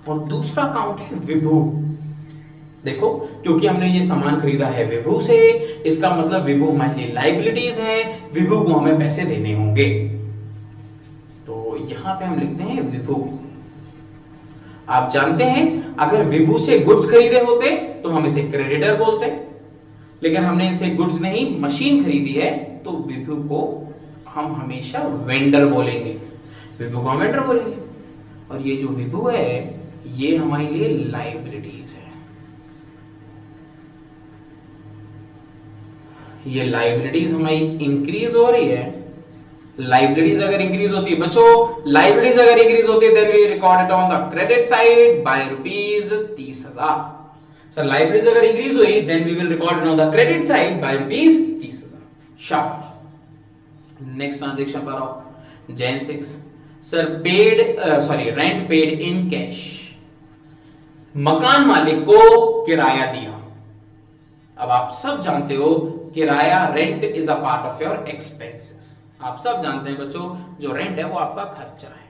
और दूसरा अकाउंट है विभू। देखो क्योंकि हमने ये सामान खरीदा है विभू से, इसका मतलब विभू हमारी लायबिलिटीज है, विभू को हमें पैसे देने होंगे। तो यहां पे हम लिखते हैं विभू। आप जानते हैं अगर विभू से गुड्स खरीदे होते तो हम इसे क्रेडिटर बोलते, लेकिन हमने इसे गुड्स नहीं मशीन खरीदी है तो विभू को हम हमेशा वेंडर बोलेंगे, विभू को हम वेंडर बोलेंगे। और ये जो विभू है ये हमारे लिए लायबिलिटीज है। ये लायबिलिटीज हमारी इंक्रीज हो रही है। लायबिलिटीज अगर इंक्रीज होती है बच्चों, लायबिलिटीज अगर इंक्रीज होती है then we record it on the credit side by rupees 30,000। Sir liabilities अगर इंक्रीज हुई then we will record it on the credit side by rupees 30,000। शाबाश। नेक्स्ट ट्रांजैक्शन पर आओ, जैन 6 sir rent paid in cash. मकान मालिक को किराया दिया। अब आप सब जानते हो किराया rent is a part of your expenses. आप सब जानते हैं बच्चों जो रेंट है वो आपका खर्चा है।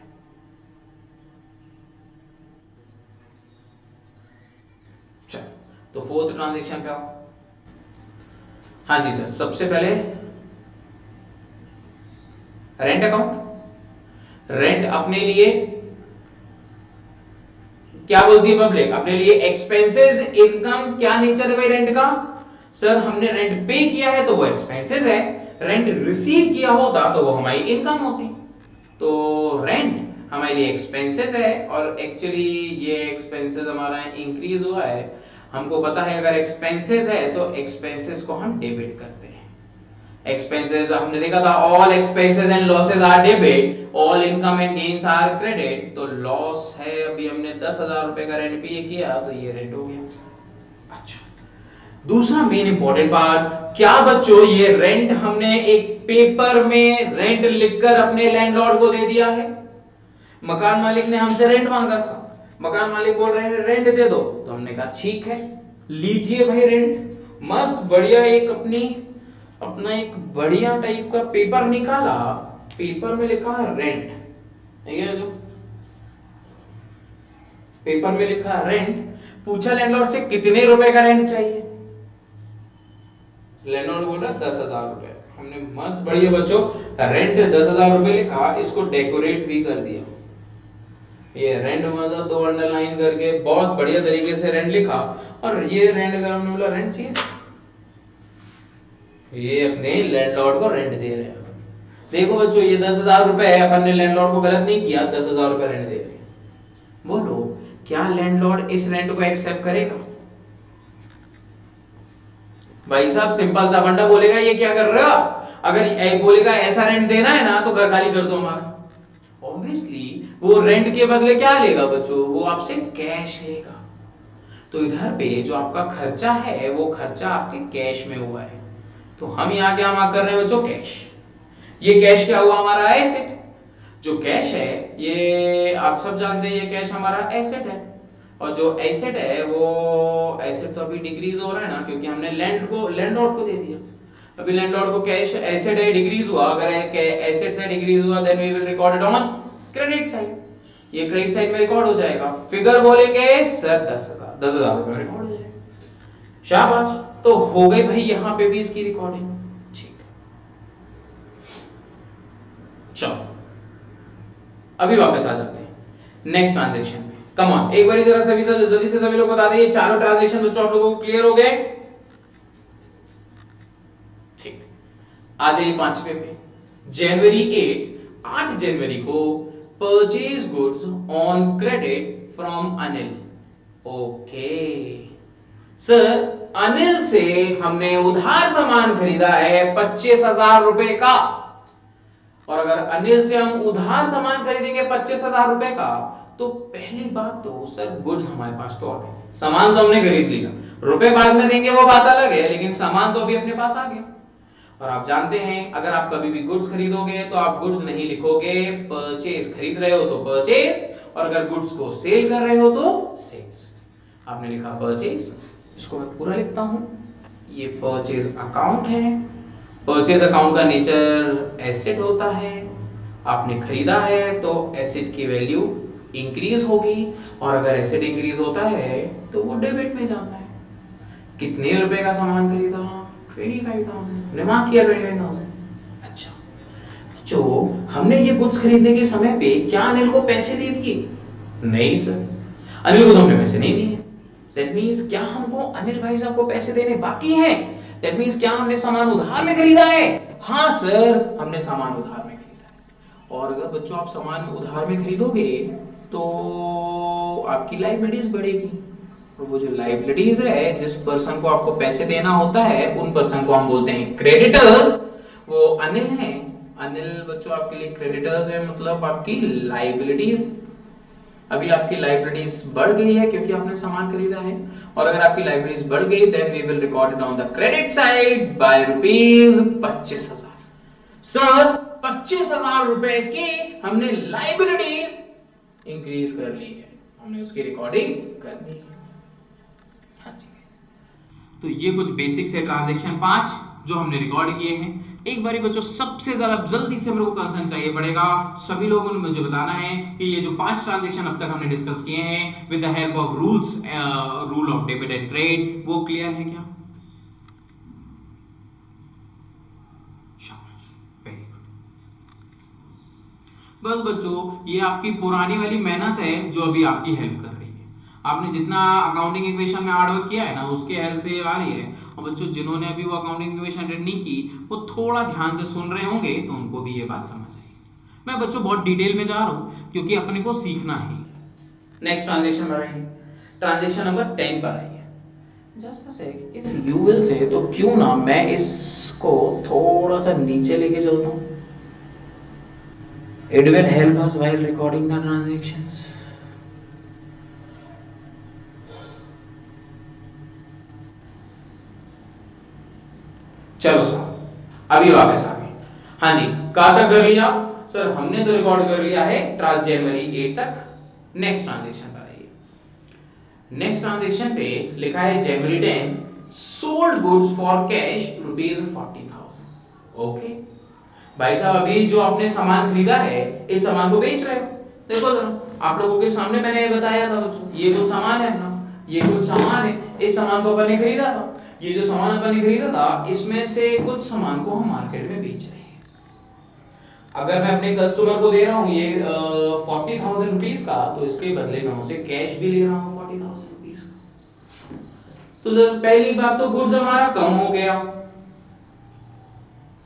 चलो तो फोर्थ ट्रांजैक्शन पे आओ। हाँ जी सर, सबसे पहले रेंट अकाउंट। रेंट अपने लिए क्या बोलती है पब्लिक, अपने लिए एक्सपेंसेस इनकम। क्या नेचर है भाई रेंट का? सर हमने रेंट पे किया है तो वो एक्सपेंसेस है, रेंट रिसीव किया होता तो वो हमारी इनकम होती। तो रेंट हमारे लिए एक्सपेंसेस है और एक्चुअली ये एक्सपेंसेस हमारा इंक्रीज हुआ है। हमको पता है अगर एक्सपेंसेस है तो एक्सपेंसेस को हम डेबिट करते हैं। एक्सपेंसेस हमने देखा था all expenses and losses are debit, all income and gains are credit. तो लॉस है, अभी हमने 10,000 रुपए का रेंट पे किया तो ये रेंट हो गया। अच्छा, दूसरा मेन इंपॉर्टेंट पार्ट, क्या बच्चों ये रेंट हमने एक पेपर में रेंट लिखकर अपने लैंडलॉर्ड को दे दिया है? मकान मालिक ने हमसे रेंट मांगा था, मकान मालिक बोल रहे हैं रेंट दे दो, तो हमने कहा ठीक है लीजिए भाई रेंट। मस्त बढ़िया एक अपना एक बढ़िया टाइप का पेपर निकाला, पेपर में लिखा रेंट, ये जो पेपर में लिखा रेंट। पूछा लैंडलॉर्ड से कितने रुपए का रेंट चाहिए, लैंडलॉर्ड बोल रहा 10,000 रुपए। हमने मस्त बढ़िया बच्चों रेंट 10,000 रुपए लिखा, इसको डेकोरेट भी कर दिया। ये रेंट मतलब 2 अंडरलाइन करके बहुत बढ़िया तरीके से रेंट लिखा, और ये रेंट का हमने बोला रेंट चाहिए, ये अपने लैंडलॉर्ड को रेंट दे रहे हैं। देखो बच्चों ये 10,000 रुपए है, अपन ने लैंडलॉर्ड को गलत नहीं किया, 10,000 रुपए रेंट दे रहे हैं। बोलो क्या लैंडलॉर्ड इस रेंट को एक्सेप्ट करेगा? भाई साहब सिंपल सा फंडा बोलेगा ये क्या कर रहे हो आप, अगर एक बोलेगा ऐसा रेंट देना है ना तो घर खाली कर दो हमारा। ऑब्वियसली वो रेंट के बदले क्या लेगा बच्चों, वो आपसे कैश लेगा। तो इधर पे जो आपका खर्चा है वो खर्चा आपके कैश में हुआ है। तो हम यहाँ क्या मार्क कर रहे हैं बच्चों, कैश। ये कैश क्या हुआ हमारा, एसेट। जो कैश है ये आप सब जानते हैं, ये कैश हमारा एसेट है। और जो एसेट है वो एसेट तो अभी डिक्रीज हो रहा है ना, क्योंकि हमने लैंडलॉर्ड को दे दिया। अभी लैंडलॉर्ड को कैश एसेट है, डिक्रीज हुआ। अगर एसेट से डिक्रीज हुआ then we will record it on credit side. ये क्रेडिट साइड में रिकॉर्ड हो जाएगा। फिगर बोलेंगे सर 10,000 रुपए में रिकॉर्ड हो जाएगा। शाबाश, तो हो गई भाई यहां पे भी इसकी रिकॉर्डिंग। ठीक है, चलो अभी वापस आ जाते हैं नेक्स्ट ट्रांजैक्शन में। कम ऑन, एक बार जरा सभी जल्दी से सभी लोग बता दें, ये चारों ट्रांजैक्शन बच्चों आप लोगों को क्लियर हो गए? ठीक, आ जाइए पांचवे पे। जनवरी 8 जनवरी को purchase goods on credit from Anil. Okay sir, Anil से हमने उधार सामान खरीदा है 25,000 रुपए का। और अगर अनिल से हम उधार सामान खरीदेंगे 25,000 रुपए का, तो पहली बात तो सर गुड्स हमारे पास तो आ गए, सामान तो हमने खरीद लिया, रुपए बाद में देंगे वो बात अलग है, लेकिन सामान तो अभी अपने पास आ गया। और आप जानते हैं अगर आप कभी भी गुड्स खरीदोगे तो आप गुड्स नहीं लिखोगे परचेज, खरीद रहे हो तो परचेज, और अगर गुड्स को सेल कर रहे हो तो सेल्स। आपने लिखा परचेज, इसको मैं पूरा लिखता हूं, ये परचेज अकाउंट है। परचेज अकाउंट का नेचर एसेट होता है, आपने खरीदा है तो एसेट की वैल्यू इंक्रीज होगी, और अगर एसेट इंक्रीज होता है तो वो डेबिट में जाता है। कितने रुपए का सामान खरीदा, 25,000, ने मार्क किया 25,000। अच्छा, जो हमने ये गुड्स खरीदने के समय पे क्या अनिल को पैसे दे दिए? नहीं सर, अनिल को तो हमने पैसे नहीं दिए। दैट मींस क्या हमको अनिल भाई साहब को पैसे देने बाकी हैं? दैट मींस क्या हमने सामान उधार में खरीदा है? हाँ सर, हमने सामान उधार में खरीदा है। और अगर बच्चों आप सामान उधार में खरीदोगे तो आपकी लायबिलिटीज बढ़ेगी, और वो जो लायबिलिटीज है, जिस पर्सन को आपको पैसे देना होता है उन पर्सन को हम बोलते हैं क्रेडिटर्स। वो अनिल है। अनिल बच्चों आपके लिए क्रेडिटर्स है, मतलब आपकी लायबिलिटीज। अभी आपकी लायबिलिटीज बढ़ गई है क्योंकि आपने सामान खरीदा है, और अगर आपकी लायबिलिटीज बढ़ गई then we will record it on the credit side by rupees 25,000। Sir 25,000 रुपए की हमने लायबिलिटीज इंक्रीज कर ली है, हमने उसकी रिकॉर्डिंग कर दी है। हाँ जी, तो ये कुछ बेसिक्स है ट्रांजैक्शन 5 जो हमने रिकॉर्ड किए हैं। एक बारी बच्चों सबसे ज्यादा जल्दी से मेरे को कंसर्न चाहिए पड़ेगा, सभी लोगों ने मुझे बताना है कि ये जो 5 ट्रांजैक्शन अब तक हमने डिस्कस किए हैं with the help of rules, rule of debit and credit, वो क्लियर है क्या? शाबाश, वेरी गुड। बस बच्चों ये आपकी पुरानी वाली मेहनत है जो अभी आपकी हेल्प कर रही है। आपने जितना अकाउंटिंग इक्वेशन में हार्ड वर्क किया है ना, उसके हेल्प से ये आ रही है। और बच्चों जिन्होंने अभी वो अकाउंटिंग इक्वेशन रीड नहीं की, वो थोड़ा ध्यान से सुन रहे होंगे तो उनको भी ये बात समझ आएगी। मैं बच्चों बहुत डिटेल में जा रहा हूँ क्योंकि अपने को सीखना है। नेक्स्ट ट्रांजैक्शन पर आइए, ट्रांजैक्शन नंबर 10 पर आइए। Just a sec, if you will say, तो क्यों ना मैं इसको थोड़ा सा नीचे लेके चलता हूँ। It will help us while recording the transactions. चलो सर, अभी वापस आ गए। हाँ जी, कहाँ तक कर लिया सर? हमने तो रिकॉर्ड कर लिया है जनवरी 8 तक। नेक्स्ट ट्रांजैक्शन पर आइए। नेक्स्ट ट्रांजैक्शन पे लिखा है जनवरी 10 sold goods for cash ₹40,000। Okay भाई साहब, अभी जो आपने सामान खरीदा है इस सामान को बेच रहे हो। देखो जरा, आप लोगों के सामने मैंने बताया था दोस्तों, ये कुछ सामान है अपना, ये कुछ सामान है, इस सामान को अपन ने खरीदा था। ये जो सामान अपन ने खरीदा था इसमें से कुछ सामान को हम मार्केट में बेच रहे हैं। अगर मैं अपने कस्टमर को दे रहा हूँ ये 40,000 रुपीज का, तो इसके बदले में उनसे कैश भी ले रहा हूँ 40,000 रुपीज का। तो सर पहली बात तो गुड्स हमारा कम हो गया।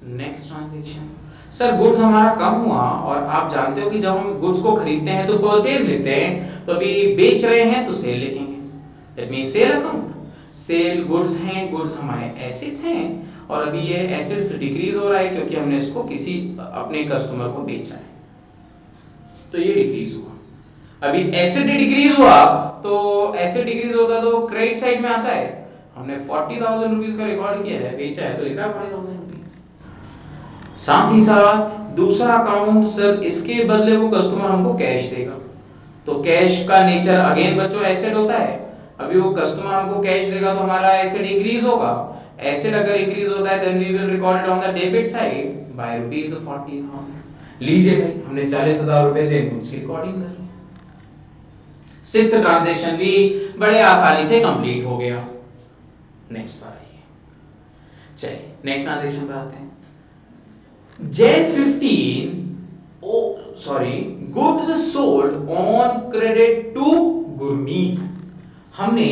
नेक्स्ट ट्रांजैक्शन, सर गुड्स हमारा कम हुआ, और आप जानते हो कि जब हम गुड्स को खरीदते हैं तो परचेज लेते हैं, तो अभी बेच रहे हैं तो सेल लिखेंगे। That means sale account. Sell goods हैं, गुड्स हमारे एसेट्स हैं, और अभी ये एसेट्स डिक्रीज हो रहा है क्योंकि हमने इसको किसी अपने कस्टमर को बेचा है। तो ये डिक्रीज हुआ। अभी एसेट डिक्रीज हुआ, तो एसेट डिक्रीज होता तो क्रेडिट साइड में आता है। हमने 40,000 रुपीस का रिकॉर्ड किया है, बेचा है, तो लिखा 40,000 रुपीस। साथ ही साथ दूसरा अकाउंट, सर इसके बदले वो कस्टमर हमको कैश देगा, तो कैश का नेचर अगेन बच्चों एसेट होता है। अभी वो कस्टमर हमको कैश देगा तो हमारा एसेट इंक्रीज होगा। एसेट अगर इंक्रीज होता है then we will record it on the debit side by rupees 40,000। लीजिए भाई, हमने 40,000 रुपए से इनपुट्स की रिकॉर्डिंग कर ली। सिक्स्थ ट्रांजैक्शन भी बड़े आसानी से कंप्लीट हो गया। नेक्स्ट पर आइए, चलिए नेक्स्ट ट्रांजैक्शन पे आते हैं। Z15 goods sold on credit to Gurmeet. हमने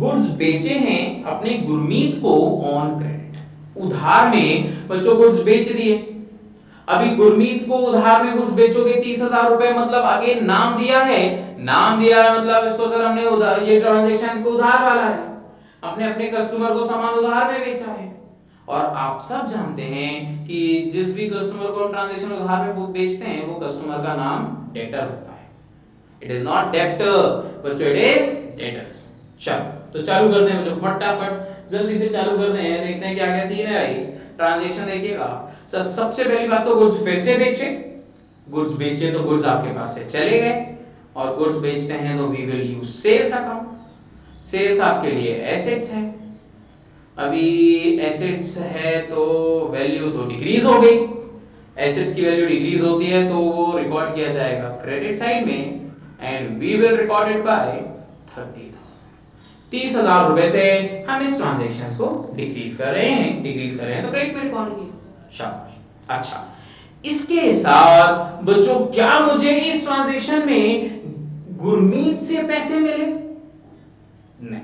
गुड्स बेचे हैं अपने गुरमीत को ऑन क्रेडिट, उधार में बच्चों गुड्स बेच दिए। अभी गुरमीत को उधार में गुड्स बेचोगे 30,000 रुपए, मतलब आगे नाम दिया है, नाम दिया है मतलब इसको सर हमने उधार, ये ट्रांजैक्शन को उधार वाला है, अपने अपने कस्टमर को सामान उधार में बेचा है। और आप सब जानते हैं कि जिस भी कस्टमर को हम ट्रांजैक्शन उधार में बेचते हैं वो कस्टमर का नाम डेटर होता है। इट इज नॉट डेब्टर बच्चों, इट इज डेटर्स। चलो तो चालू करते हैं बच्चों, फटाफट जल्दी से चालू करते हैं, देखते हैं क्या क्या सीन है भाई। ट्रांजैक्शन देखिएगा सर, सबसे पहली बात तो गुड्स फिर से बेचे, गुड्स बेचे तो गुड्स आपके पास से चले गए, और गुड्स बेचते हैं तो we will use sales account. Sales आपके लिए एसेट्स है, अभी एसेट्स है तो वैल्यू तो डिक्रीज हो गई। एसेट्स की वैल्यू डिक्रीज होती है तो वो रिकॉर्ड किया जाएगा क्रेडिट साइड में, and we will record it by 30,000 रुपए से हम इस ट्रांजैक्शन को डिक्रीज कर रहे हैं, तो क्रेडिट में रिकॉर्ड किया, शाबाश। अच्छा, इसके साथ बच्चों क्या मुझे इस ट्रांजैक्शन में गुरमीत से पैसे मिले? नहीं,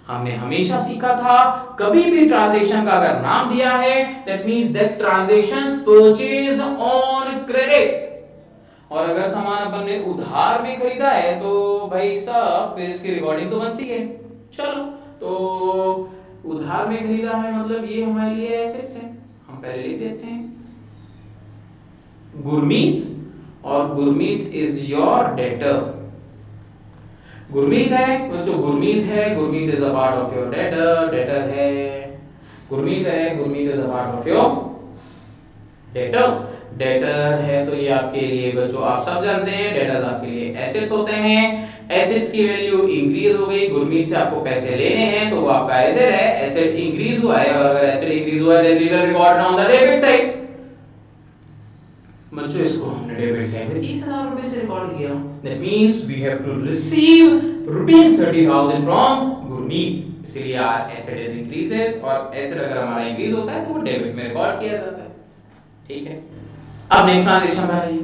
हमने हमेशा सीखा था कभी भी ट्रांजैक्शन का अगर नाम दिया है that means that transaction purchase on credit, और अगर सामान अपन ने उधार में खरीदा है तो भाई साहब फिर इसकी रिकॉर्डिंग तो बनती है। चलो तो उधार में खरीदा है मतलब ये हमारे लिए एसेट्स है, हम पहले लिख देते हैं गुरमीत, और Gurmeet is your debtor. Gurmeet है बच्चों, गुरमीत है, Gurmeet is a part of your debtor, debtor है, गुरमीत है, Gurmeet is a part of your debtor, debtor है तो ये आपके लिए बच्चों आप सब जानते हैं डेटर्स आपके लिए एसेट्स होते हैं। एसेट्स की वैल्यू इंक्रीज हो गई, गुरमीत से आपको पैसे लेने हैं तो वो आपका एसेट है, एसेट इंक्रीज हुआ है, और अगर एसेट इंक्रीज हुआ है then we will record on the debit side. बच्चों इसको हमने डेबिट साइड में 30,000 रुपए से रिकॉर्ड किया, that means we have to receive rupees 30,000 from Gurmeet, इसलिए आवर एसेट इज इंक्रीजेस, और एसेट अगर हमारा इंक्रीज होता है तो वो डेबिट में रिकॉर्ड किया जाता है। ठीक है, अब नेक्स्ट ट्रांजैक्शन पे आइए।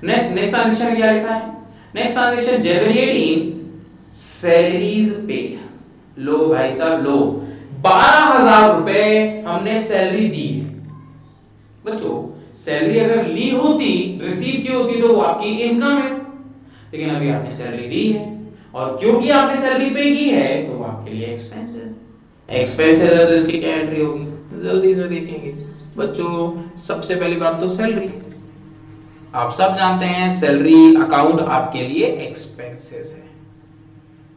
नेक्स्ट ट्रांजैक्शन क्या लिखा है? Next transaction generating salaries paid. लो भाई साहब लो, 12,000 रुपए हमने सैलरी दी है। बच्चों सैलरी अगर ली होती, रिसीव की होती तो वो आपकी इनकम है, लेकिन अभी आपने सैलरी दी है, और क्योंकि आपने सैलरी पे की है तो वो आपके लिए एक्सपेंसेस है, तो इसकी क्या एंट्री होगी जल्दी से देखेंगे बच्चों। सबसे पहली बात तो सैलरी, आप सब जानते हैं सैलरी अकाउंट आपके लिए एक्सपेंसेस है,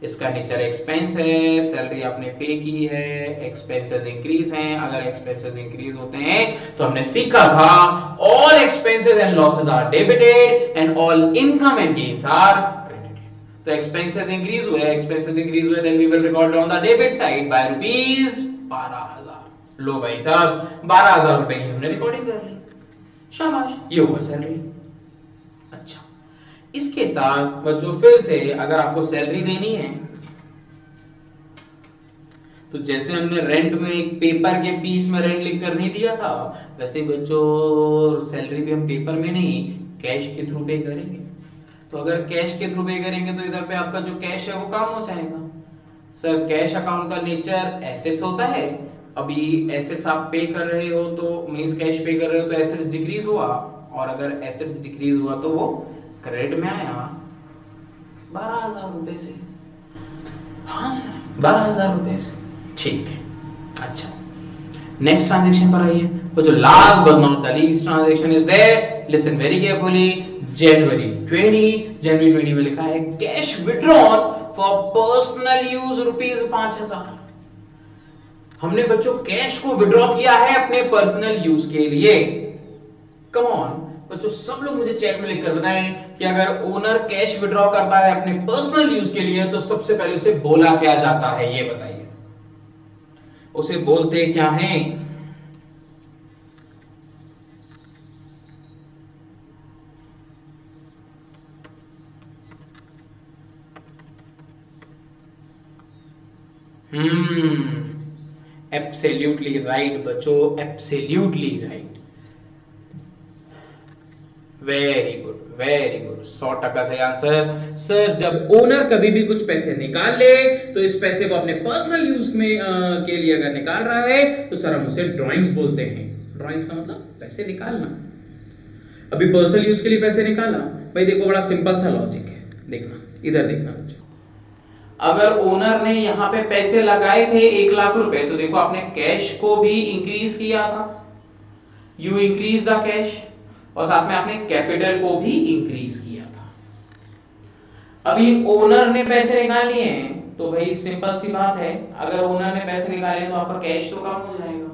इसका नेचर एक्सपेंस है, सैलरी आपने पे की है, एक्सपेंसेस इंक्रीज हैं। अगर एक्सपेंसेस इंक्रीज होते हैं तो हमने सीखा था all expenses and losses are debited and all income and gains are credited. तो एक्सपेंसेस इंक्रीज हुए then we will record on the debit side by rupees 12,000। लो भाई साहब 12,000 रुपए की हमने रिकॉर्डिंग कर ली, शाबाश, ये हुआ सैलरी। अच्छा, इसके साथ बच्चों फिर से अगर आपको सैलरी देनी है तो जैसे हमने रेंट में एक पेपर के पीस में रेंट लिख कर नहीं दिया था, वैसे बच्चों सैलरी भी हम पेपर में नहीं कैश के थ्रू पे करेंगे। तो अगर कैश के थ्रू पे करेंगे तो इधर पे आपका जो कैश है वो कम हो जाएगा। सर कैश अकाउंट का नेचर एसेट्स होता है, अभी एसेट्स आप पे कर रहे हो तो मींस कैश पे कर रहे हो तो एसेट्स डिक्रीज हुआ, और अगर एसेट्स डिक्रीज हुआ तो वो क्रेडिट में आया 12,000 रुपए से। हाँ सर 12,000 रुपए से, ठीक है। अच्छा नेक्स्ट ट्रांजैक्शन पर आइए, तो जो last but not the least transaction is there listen very carefully, जनवरी 20 में लिखा है cash withdrawn for personal use ₹5,000। हमने बच्चों कैश को विड्रॉ किया है अपने पर्सनल यूज के लिए। कम ऑन बच्चों, सब लोग मुझे चैट में लिखकर बताएं कि अगर ओनर कैश विड्रॉ करता है अपने पर्सनल यूज के लिए तो सबसे पहले उसे बोला क्या जाता है, ये बताइए। उसे बोलते क्या हैं? एब्सोल्युटली राइट बच्चों, absolutely right, very good very good, 100% सही आंसर। सर जब ओनर कभी भी कुछ पैसे निकाल ले तो इस पैसे को अपने पर्सनल यूज में के लिए अगर निकाल रहा है तो सर हम उसे ड्राइंग्स बोलते हैं। ड्राइंग्स का मतलब पैसे निकालना। अभी पर्सनल यूज के लिए पैसे निकाला, भाई देखो बड़ा सिंपल सा लॉजिक है, देखना इधर देखना बच्चों। अगर ओनर ने यहाँ पे पैसे लगाए थे 1 लाख रुपए तो देखो आपने कैश को भी इंक्रीज किया था, यू इंक्रीज द कैश, और साथ में आपने कैपिटल को भी इंक्रीज किया था। अभी ओनर ने पैसे निकाल लिए हैं तो भाई सिंपल सी बात है, अगर ओनर ने पैसे निकाले तो आपका कैश तो कम हो जाएगा।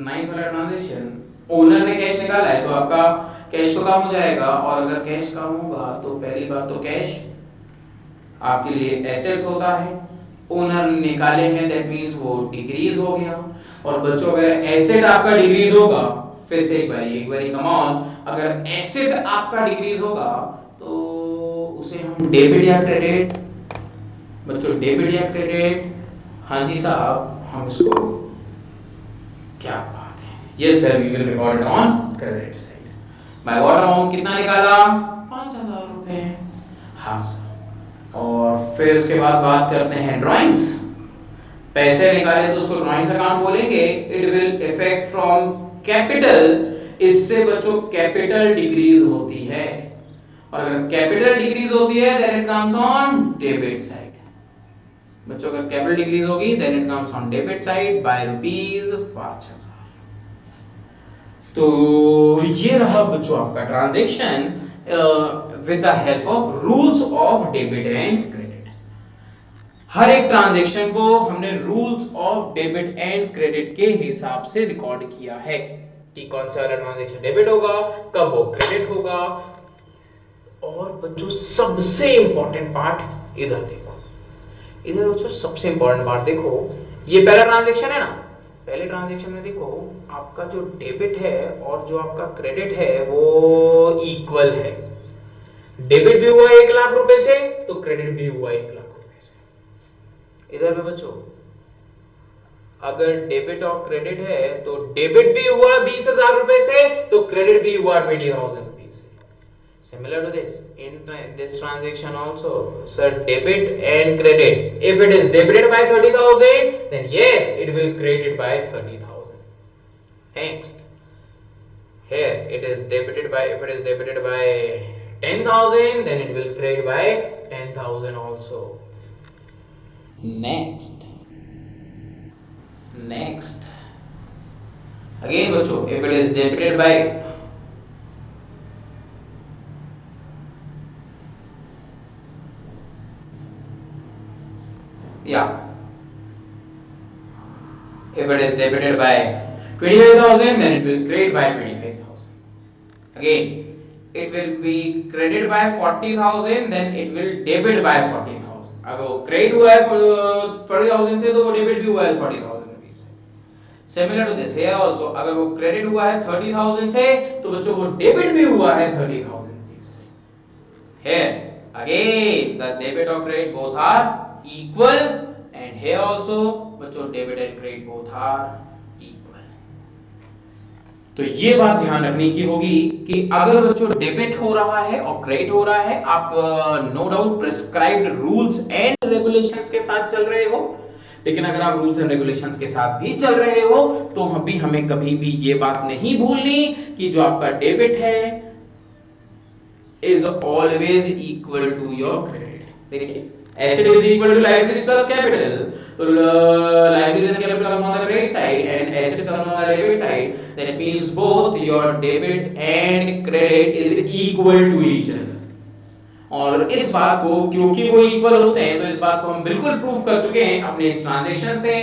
9th वाला ट्रांजैक्शन, ओनर ने कैश निकाला है तो आपका कैश तो कम हो जाएगा, और अगर कैश कम होगा तो पहली बात तो कैश आपके लिए एसेट्स होता है, ओनर निकाले हैं दैट मींस वो डिक्रीज हो गया। और बच्चों अगर एसेट आपका डिक्रीज होगा, फिर से एक बारी कम ऑन, अगर एसेट आपका डिक्रीज होगा तो उसे हम डेबिट या क्रेडिट, बच्चों डेबिट या क्रेडिट, हाँ जी साहब हम इसको, क्या बात है, yes sir we will record on credit side. By what amount कितना निकाला? 5,000 रुपए। हाँ सर, और फिर इसके बाद बात करते हैं ड्राइंग्स। पैसे निकाले तो उसको ड्राइंग्स अकाउंट बोलेंगे। It will effect from capital, इससे बच्चों कैपिटल डिक्रीज होती है, और अगर कैपिटल डिक्रीज होती है then it comes on debit side. बच्चों अगर कैपिटल डिक्रीज होगी then it comes on debit side by ₹5,000। तो ये रहा बच्चों आपका transaction with the help of rules of debit and credit। हर एक ट्रांजैक्शन को हमने rules of debit and credit के हिसाब से रिकॉर्ड किया है कि कौन सा वाला ट्रांजैक्शन डेबिट होगा, कब वो क्रेडिट होगा। और बच्चों सबसे इंपॉर्टेंट पार्ट इधर देखो, इधर बच्चों सबसे इंपॉर्टेंट पार्ट देखो, ये पहला ट्रांजैक्शन है ना, पहले ट्रांजैक्शन में देखो आपका जो डेबिट है और जो आपका क्रेडिट है वो इक्वल है। डेबिट भी हुआ 1 लाख रुपए से तो क्रेडिट भी हुआ 1 लाख रुपए से। इधर में बच्चों अगर डेबिट और क्रेडिट है तो डेबिट भी हुआ 20,000 रुपए से तो क्रेडिट भी हुआ 20,000 रुपीस से। Similar to this, in this transaction also, sir, debit and credit. If it is debited by 30,000, then yes, it will credit by 30,000. Next, here it is debited by, if it is debited by 10,000, then it will credit by 10,000 also. Next, again बच्चों, if it is debited by if it is debited by 25,000, then it will credit by 25,000. Again, it will be credited by 40,000, then it will debit by 40,000. अगर वो credit हुआ है 40,000 से तो वो debit भी हुआ है 40,000 रुपीस से। Similar to this here also, अगर वो क्रेडिट हुआ है 30,000 से तो बच्चों वो डेबिट भी हुआ है 30,000 रुपीस से। Here again the debit or credit both are equal, and here also बच्चों debit and credit both are equal. तो ये बात ध्यान रखने की होगी कि अगर बच्चों डेबिट हो रहा है और क्रेडिट हो रहा है, आप no doubt prescribed rules and regulations के साथ चल रहे हो, लेकिन अगर आप रूल्स एंड रेगुलेशंस के साथ भी चल रहे हो तो हमें कभी भी ये बात नहीं भूलनी कि जो आपका डेबिट है is always equal to your credit. देखिए asset is equal to liabilities plus capital, तो liabilities and capital comes on the credit side side and asset come on the debit side, that means both your debit and credit is equal to each other. और इस बात को क्योंकि वो equal होते हैं तो इस बात को हम बिल्कुल प्रूव कर चुके हैं अपने इस ट्रांजैक्शन से।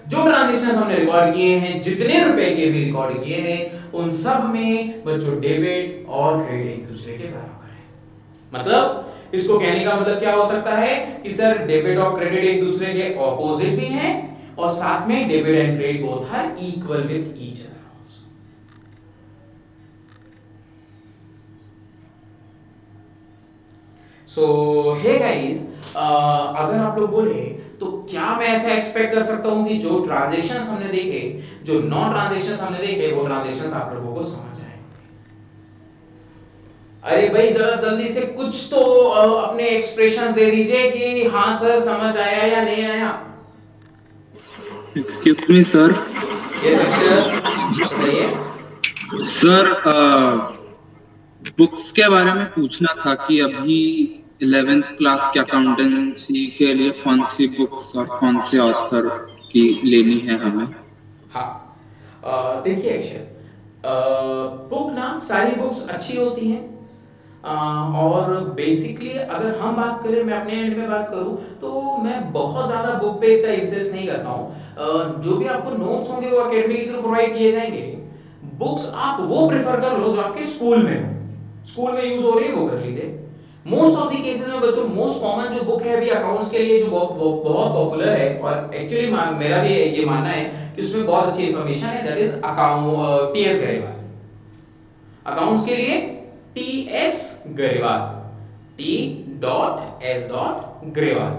जो ट्रांजैक्शन हमने रिकॉर्ड किए हैं, जितने रुपए के भी रिकॉर्ड किए हैं, उन सब में बच्चों डेबिट और क्रेडिट एक दूसरे के बराबर है। मतलब इसको कहने का मतलब क्या हो सकता है कि सर डेबिट और क्रेडिट एक दूसरे के ऑपोजिट भी हैं और साथ में debit and credit both are equal with each other. So hey guys, अगर आप लोग बोले तो क्या मैं ऐसा एक्सपेक्ट कर सकता हूं कि जो ट्रांजैक्शंस हमने देखे, जो नॉन ट्रांजैक्शंस हमने देखे, वो ट्रांजैक्शंस आप लोगों को समझ आए? अरे भाई जरा जल्दी से कुछ तो अपने एक्सप्रेशंस दे दीजिए कि हाँ सर समझ आया या नहीं आया। Excuse me sir. यस अक्षर, बताइए। सर बुक्स के बारे में पूछना था कि अभी 11th क्लास के अकाउंटेंसी के लिए कौन सी बुक्स और कौन से ऑथर की लेनी है हमें? हाँ, देखिए अक्षर, बुक ना सारी बुक्स अच्छी होती हैं, और बेसिकली अगर हम बात करें, मैं अपने एंड में बात करूं तो मैं बहुत ज्यादा बुक पे इतना इंसिस्ट नहीं करता हूं। जो भी आपको नोट्स होंगे वो एकेडमी के थ्रू प्रोवाइड किए जाएंगे। बुक्स आप वो प्रेफर कर लो जो आपके स्कूल में हो, स्कूल में यूज हो रही है वो कर लीजिए। मोस्ट ऑफ द केसेस में बच्चों मोस्ट कॉमन जो बुक है अभी अकाउंट्स के लिए जो बहुत पॉपुलर है, और एक्चुअली मेरा भी ये मानना है कि उसमें बहुत अच्छी इंफॉर्मेशन है, that is account TS Grewal. Accounts के लिए TS Grewal, T.S. Grewal,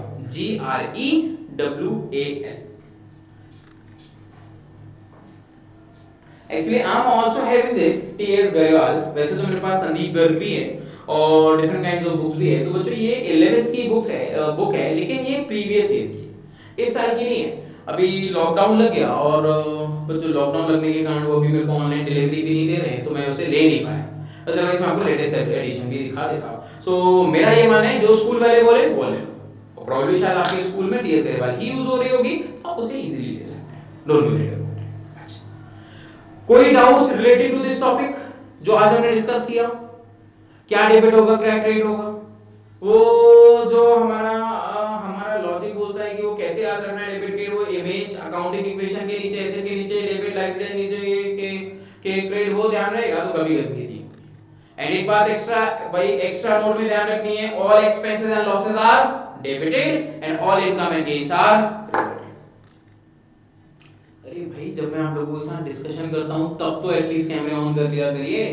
GREWAL। Actually I am also having this TS Grewal. वैसे तो मेरे पास संदीप गर्ग भी है और डिफरेंट काइंड्स ऑफ बुक्स भी है। तो बच्चों ये 11th की बुक है, लेकिन ये प्रीवियस ईयर की, इस साल की नहीं है। अभी लॉकडाउन लग गया और बच्चों लॉकडाउन लगने के कारण वो अभी मेरे को ऑनलाइन डिलीवरी भी नहीं दे रहे हैं, तो मैं उसे ले नहीं पाया। अदरवाइज मैं आपको लेटेस्ट एडिशन भी दिखा देता हूं। सो मेरा ये मानना है जो स्कूल वाले बोले वो ले लो, और प्रोबब्ली शायद आपके स्कूल में टीएस गरेवाल ही यूज हो रही होगी, तो आप उसे इजीली ले सकते हैं। Don't worry about it. अच्छा, कोई doubts related to this topic जो आज हमने डिस्कस किया? क्या डेबिट होगा, क्या क्रेडिट होगा? वो जो हमारा लॉजिक बोलता है कि वो कैसे याद रखना है डेबिट क्रेडिट, वो इमेज अकाउंटिंग इक्वेशन के नीचे, एसेट के नीचे डेबिट, लाइबिलिटी के नीचे के क्रेडिट, वो ध्यान रहेगा तो कभी गलती नहीं होगी। एंड एक बात एक्स्ट्रा भाई, एक्स्ट्रा नोट में ध्यान रखनी है, all expenses and losses are debited and all income and gains are credited. अरे भाई जब मैं आप लोगों के साथ डिस्कशन करता हूं तब तो एटलीस्ट कैमरे ऑन कर दिया करिए,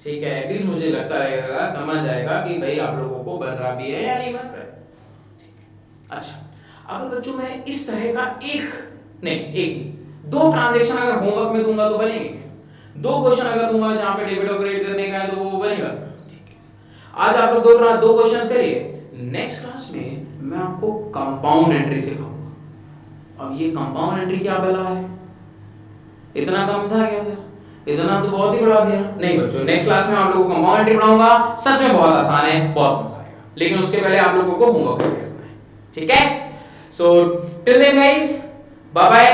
ठीक है? एटलीस्ट मुझे लगता रहेगा, समझ आएगा कि भाई आप लोगों को बन रहा भी है या नहीं बन रहा है। अच्छा, अगर बच्चों मैं इस तरह का दो ट्रांजैक्शन अगर होमवर्क में दूंगा तो बनेंगे? दो क्वेश्चन अगर दूंगा जहां पे डेबिट और क्रेडिट करने का है तो वो बनेगा? ठीक है, आज आप लोग दो क्वेश्चंस करिए। नेक्स्ट क्लास में मैं आपको कंपाउंड एंट्री सिखाऊंगा। अब ये कंपाउंड एंट्री क्या बला है? इतना कम था क्या सर? इतना तो बहुत ही बढ़ा दिया। नहीं बच्चों, नेक्स्ट क्लास में आप लोगों को कंपाउंड एंट्री पढ़ाऊंगा। सच में बहुत आसान है, बहुत मजा आएगा, लेकिन उसके पहले आप लोगों को होमवर्क करना है, ठीक है? So till then guys, bye bye,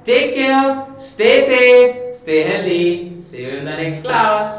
take care, stay safe, stay healthy, see you in the next class.